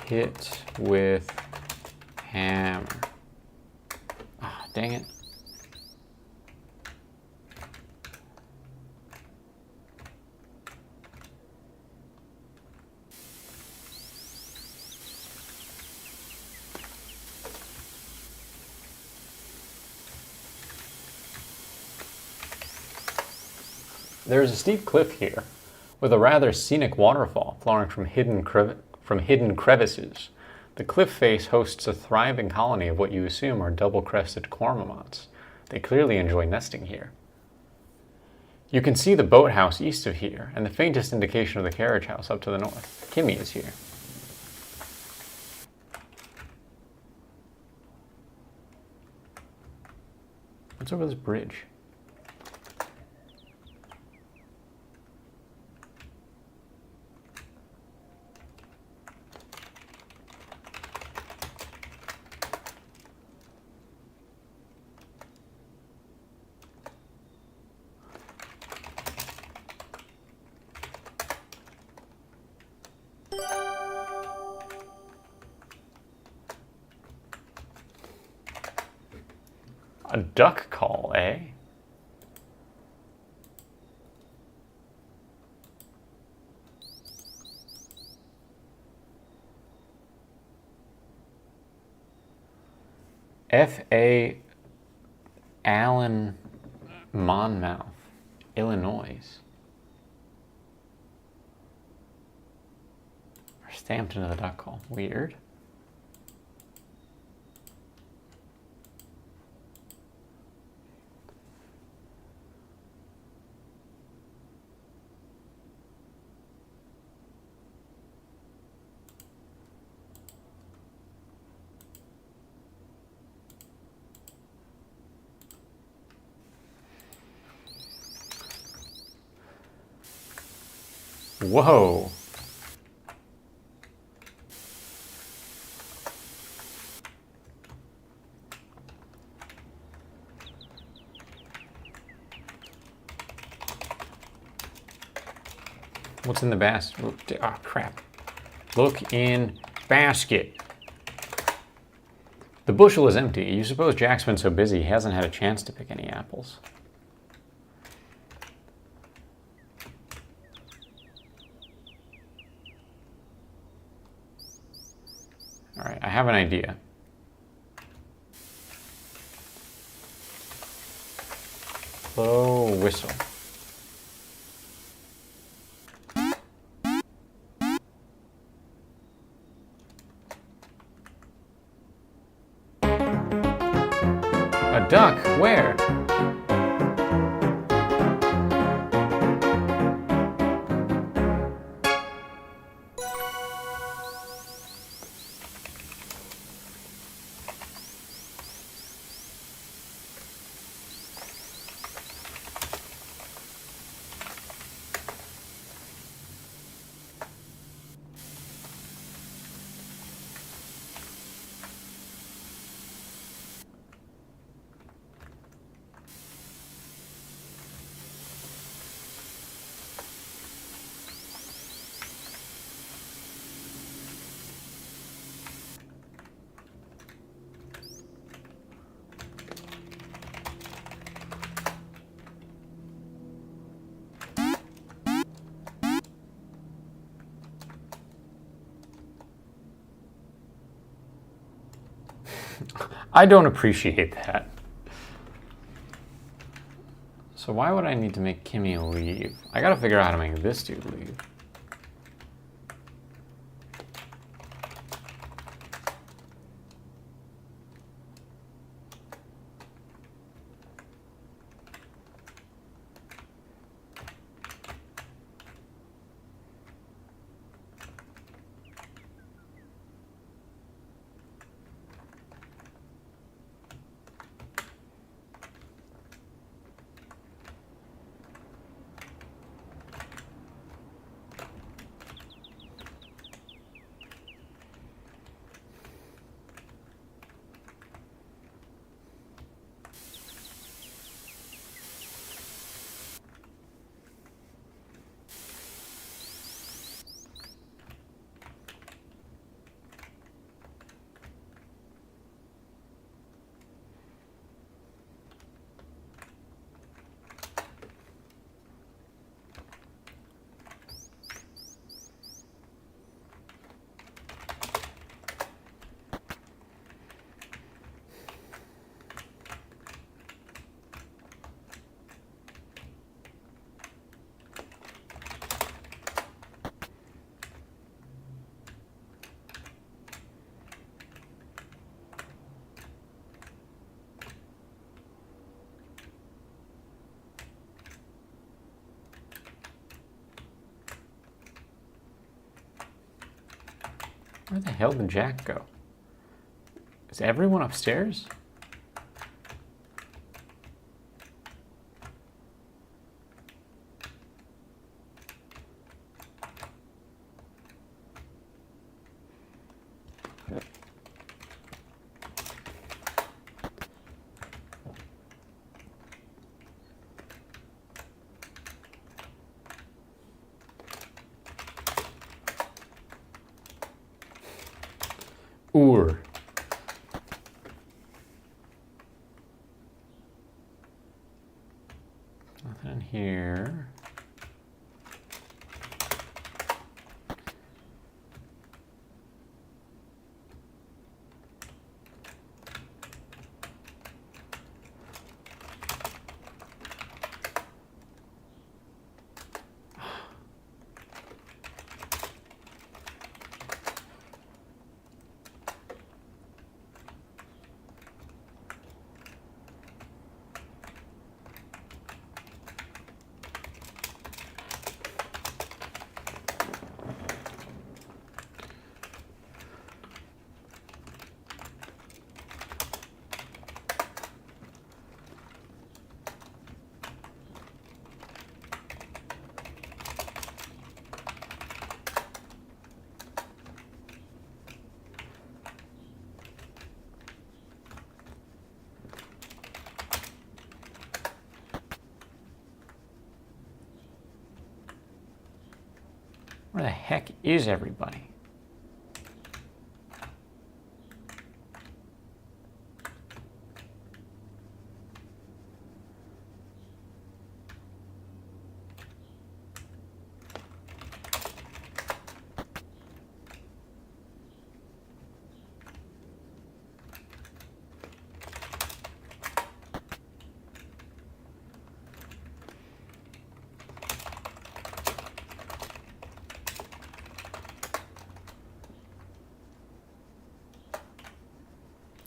Hit with hammer. Ah, dang it. There is a steep cliff here, with a rather scenic waterfall flowing from hidden crevices. The cliff face hosts a thriving colony of what you assume are double-crested cormorants. They clearly enjoy nesting here. You can see the boathouse east of here, and the faintest indication of the carriage house up to the north. Kimmy is here. What's over this bridge? A duck call, eh? F.A. Allen, Monmouth, Illinois. Are stamped into the duck call. Weird. Whoa. What's in the basket? Oh, crap. Look in basket. The bushel is empty. You suppose Jack's been so busy he hasn't had a chance to pick any apples. All right, I have an idea. Blow whistle. A duck? Where? I don't appreciate that. So why would I need to make Kimmy leave? I gotta figure out how to make this dude leave. Where the hell did Jack go? Is everyone upstairs? Nothing in here. Where the heck is everybody?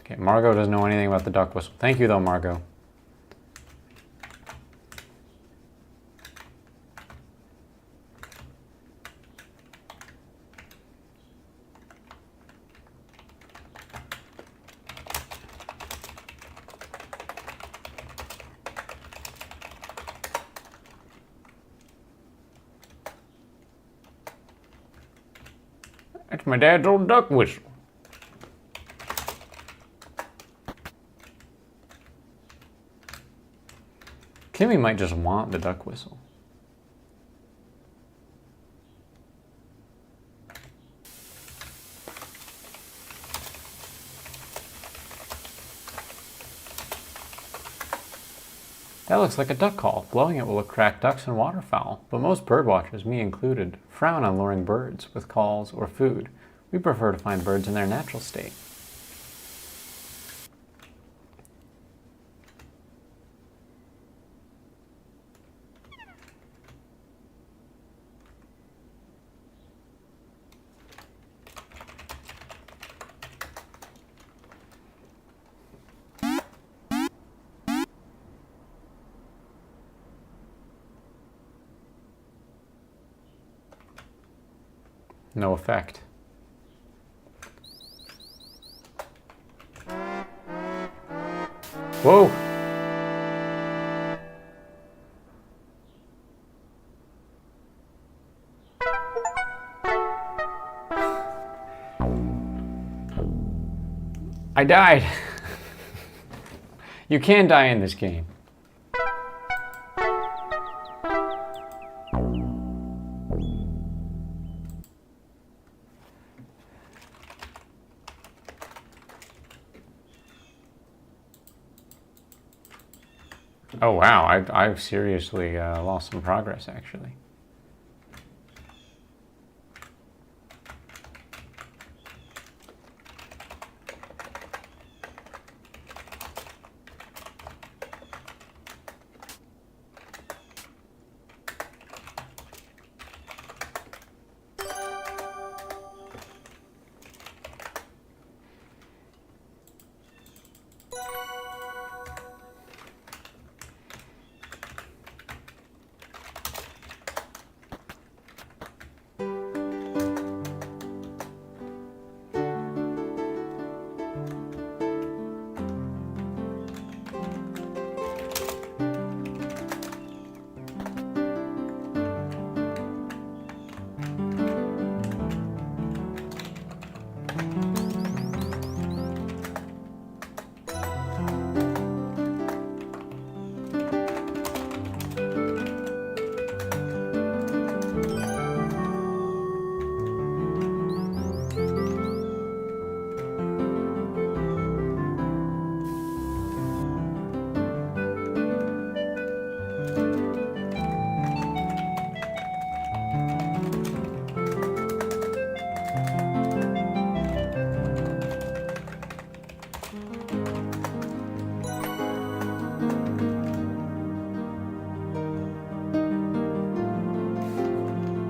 Okay, Margot doesn't know anything about the duck whistle. Thank you, though, Margot. That's my dad's old duck whistle. Kimmy might just want the duck whistle. That looks like a duck call. Blowing it will attract ducks and waterfowl, but most bird watchers, me included, frown on luring birds with calls or food. We prefer to find birds in their natural state. No effect. Whoa! I died. You can die in this game. Oh wow, I've seriously lost some progress actually.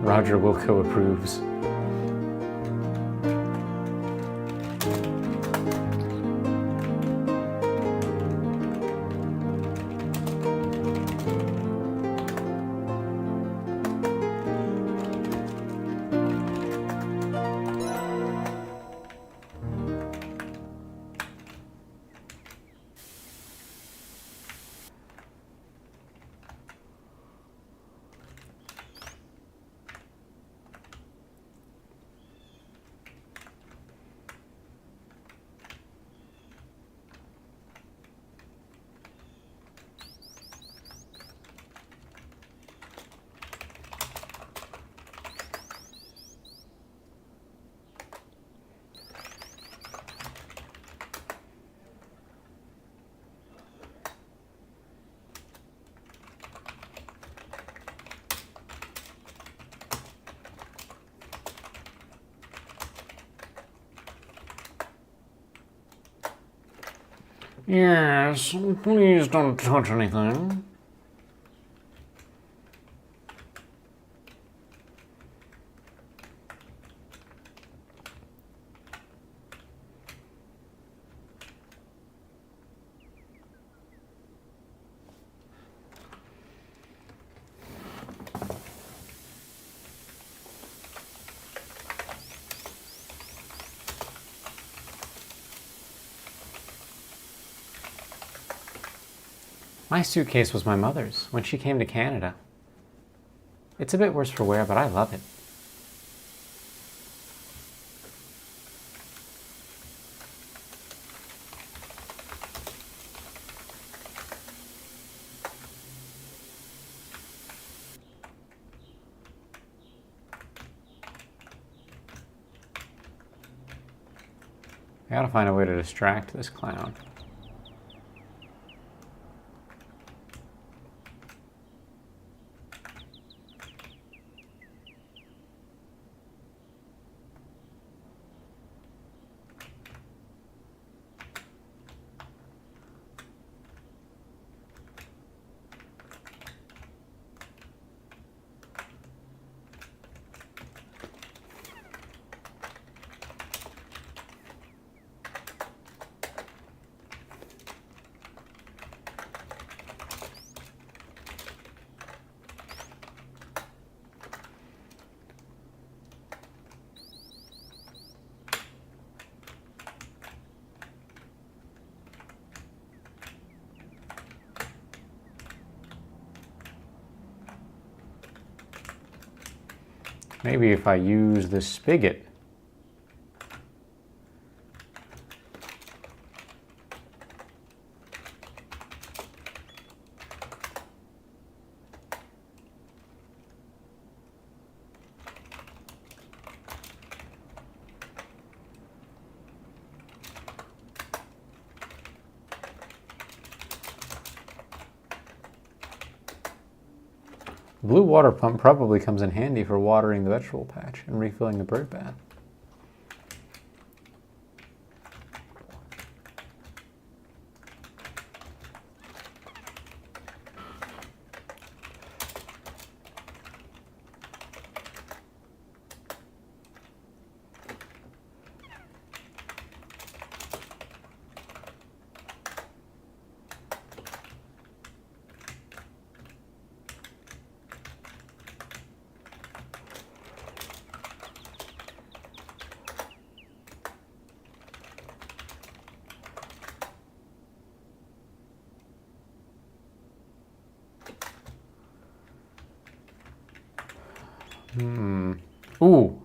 Roger Wilco approves. Yes, please don't touch anything. My suitcase was my mother's when she came to Canada. It's a bit worse for wear, but I love it. I gotta find a way to distract this clown. Maybe if I use this spigot. Blue water pump probably comes in handy for watering the vegetable patch and refilling the bird bath. Ooh.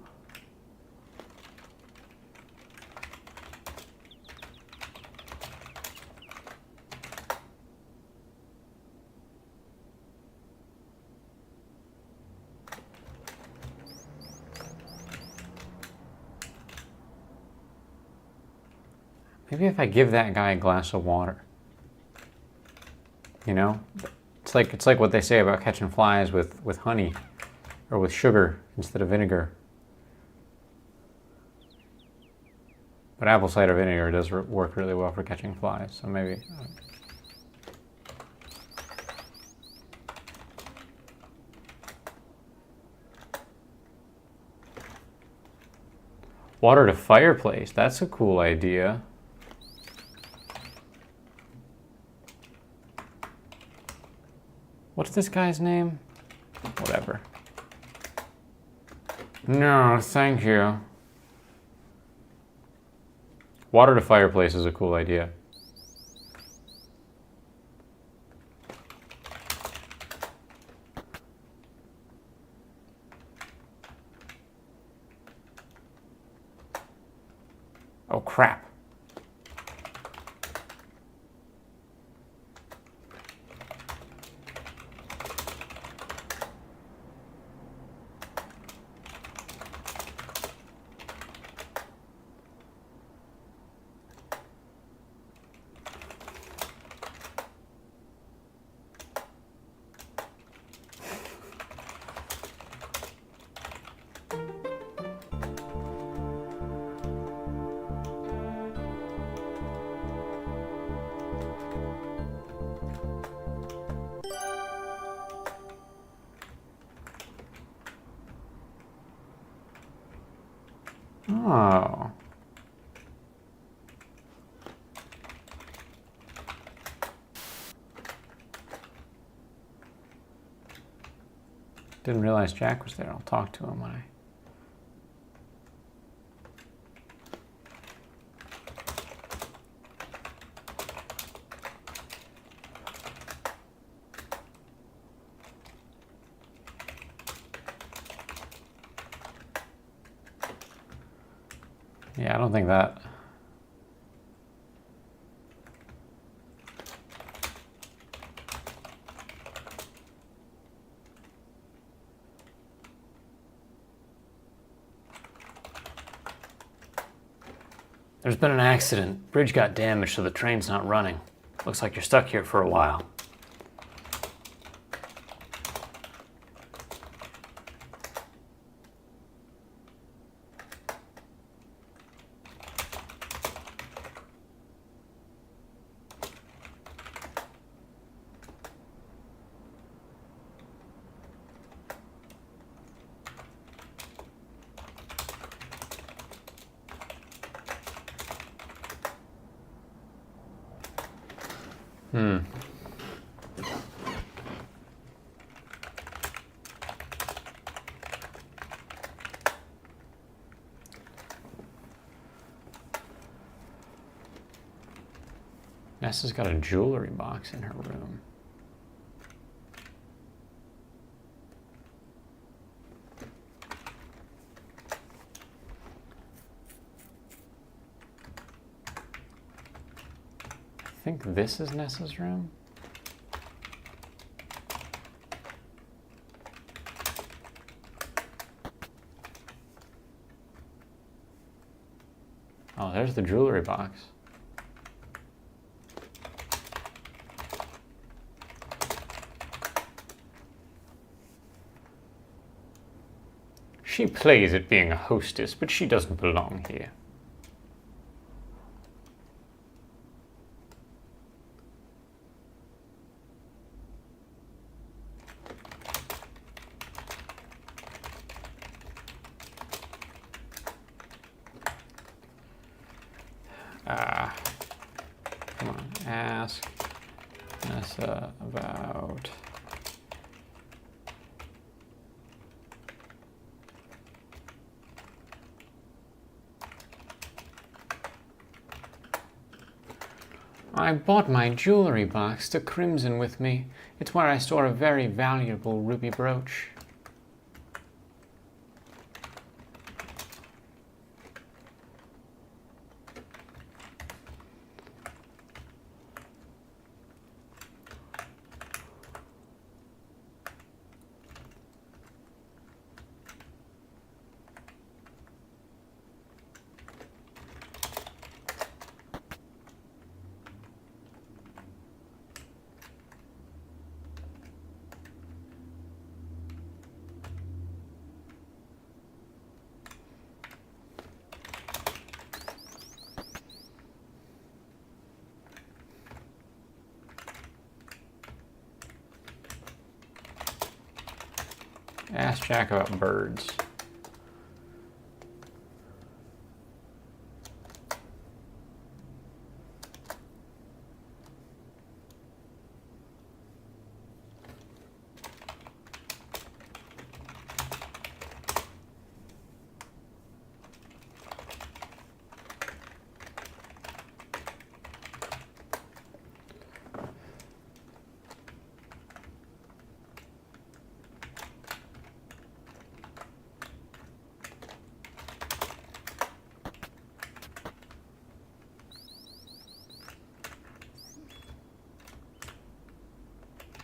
Maybe if I give that guy a glass of water. You know? It's like what they say about catching flies with honey or with sugar instead of vinegar. But apple cider vinegar does work really well for catching flies, so maybe. Water to fireplace, that's a cool idea. What's this guy's name? Whatever. No, thank you. Water to fireplace is a cool idea. Oh, crap. Oh. Didn't realize Jack was there. I'll talk to him when I... Yeah, I don't think that... There's been an accident. Bridge got damaged, so the train's not running. Looks like you're stuck here for a while. Nessa's got a jewelry box in her room. I think this is Nessa's room. Oh, there's the jewelry box. She plays at being a hostess, but she doesn't belong here. Come on, ask Nessa about... I bought my jewelry box to Crimson with me. It's where I store a very valuable ruby brooch. Ask Jack about birds.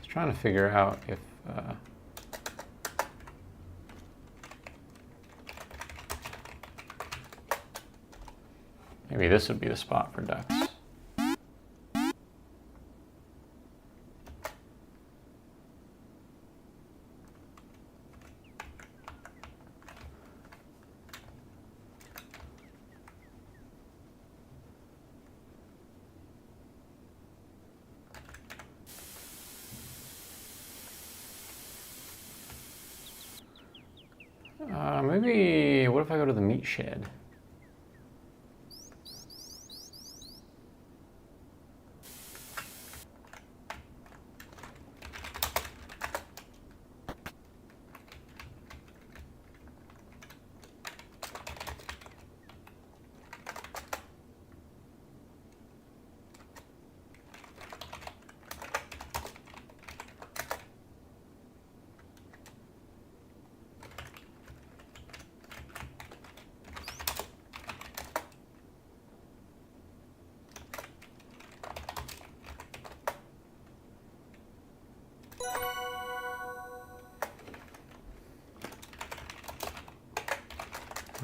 Trying to figure out if maybe this would be the spot for ducks. Maybe, what if I go to the meat shed?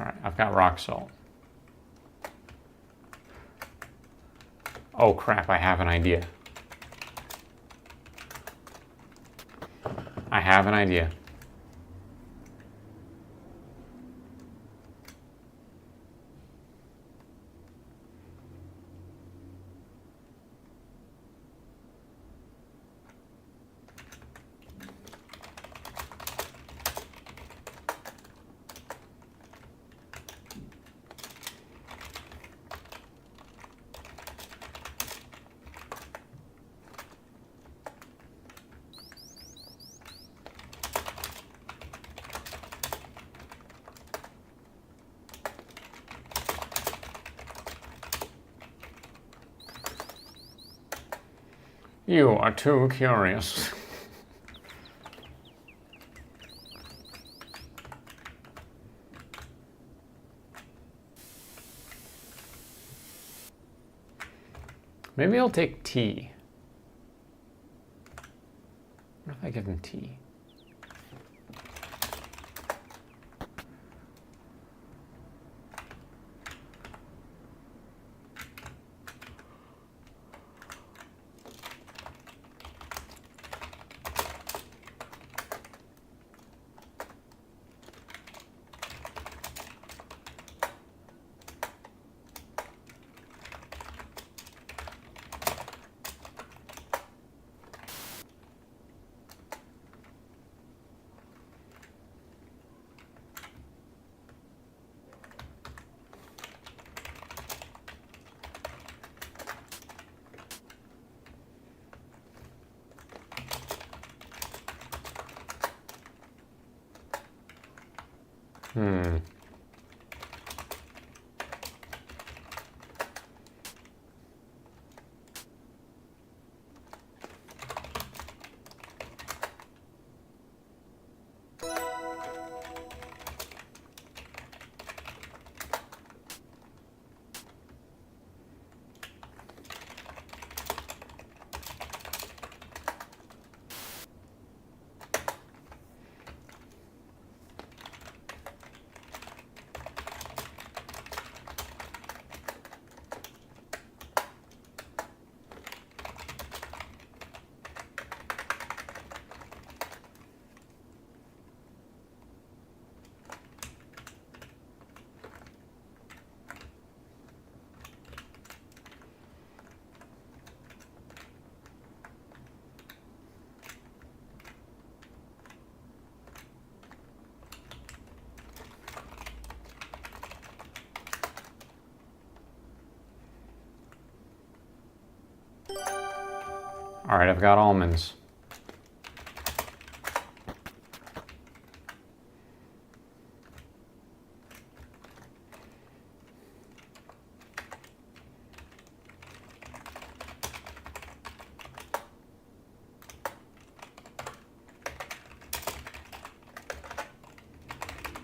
Alright, I've got rock salt. Oh crap, I have an idea. I have an idea. You are too curious. Maybe I'll take tea. What if I give him tea? All right, I've got almonds.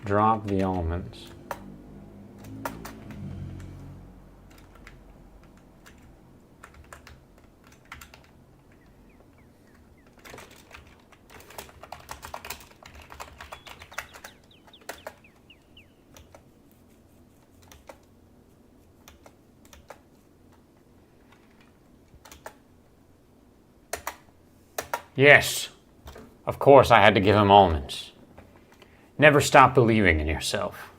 Drop the almonds. Yes, of course I had to give him almonds. Never stop believing in yourself.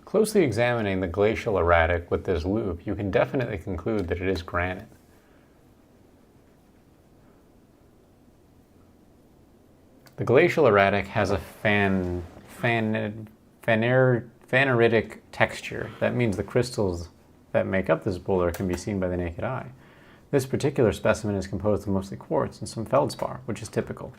Closely examining the glacial erratic with this loop, you can definitely conclude that it is granite. The glacial erratic has a phaneritic texture. That means the crystals that make up this boulder can be seen by the naked eye. This particular specimen is composed of mostly quartz and some feldspar, which is typical.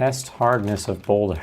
Test hardness of boulder.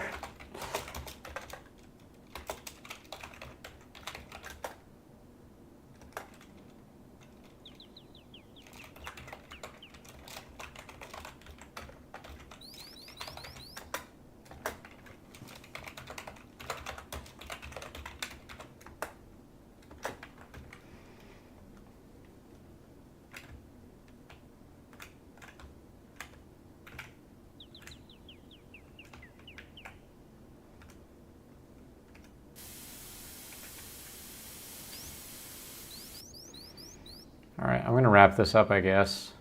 All right, I'm gonna wrap this up, I guess.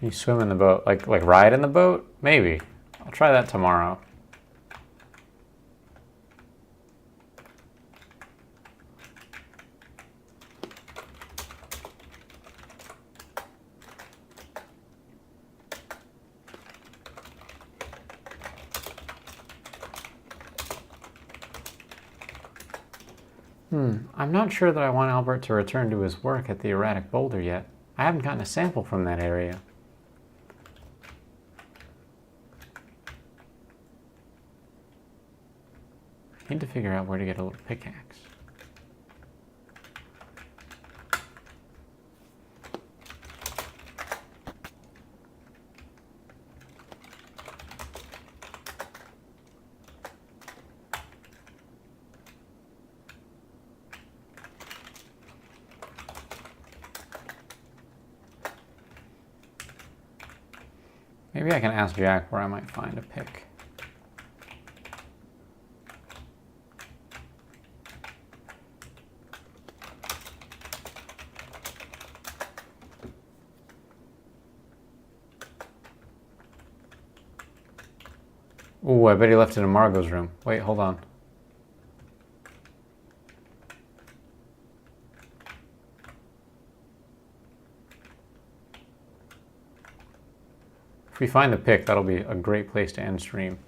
You swim in the boat, like ride in the boat? Maybe. I'll try that tomorrow. I'm not sure that I want Albert to return to his work at the erratic boulder yet. I haven't gotten a sample from that area. Need to figure out where to get a little pickaxe. Maybe I can ask Jack where I might find a pick. Ooh, I bet he left it in Margot's room. Wait, hold on. If we find the pick, that'll be a great place to end stream.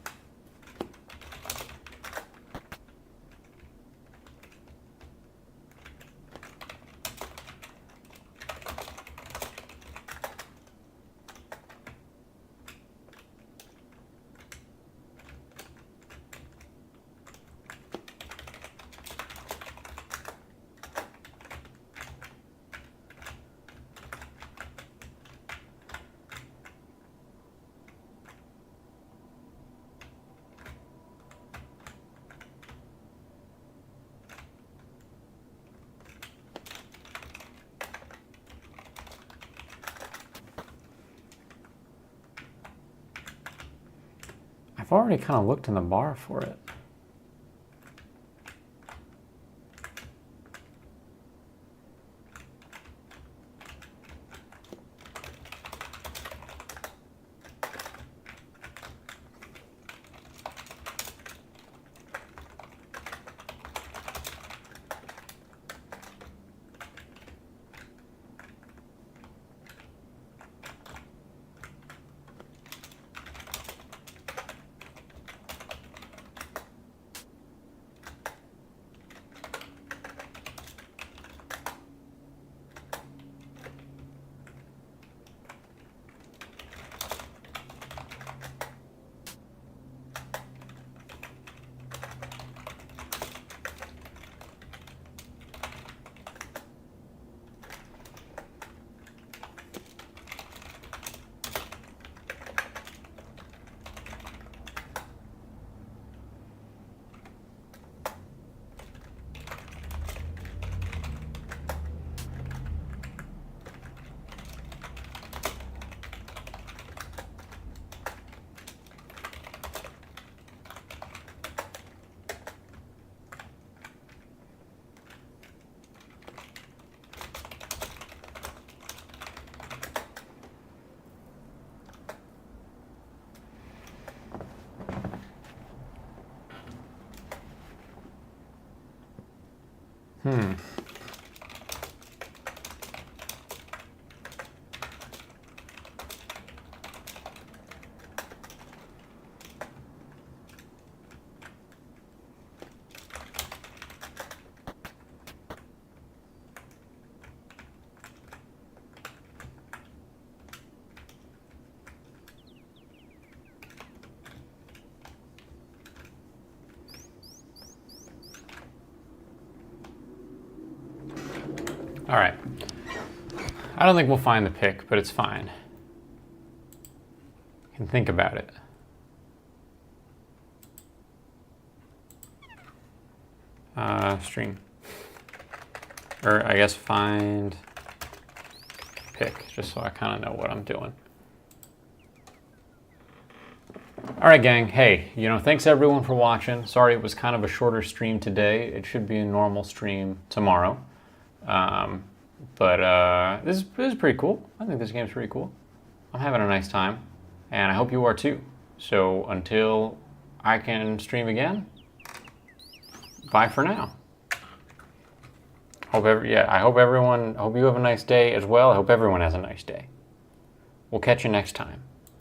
I've already kind of looked in the bar for it. All right. I don't think we'll find the pick, but it's fine. You can think about it. Stream. Or I guess find pick, just so I kind of know what I'm doing. All right, gang. Hey, thanks everyone for watching. Sorry it was kind of a shorter stream today. It should be a normal stream tomorrow. But this is pretty cool. I think this game's pretty cool. I'm having a nice time, and I hope you are too. So until I can stream again, bye for now. I hope you have a nice day as well. I hope everyone has a nice day. We'll catch you next time.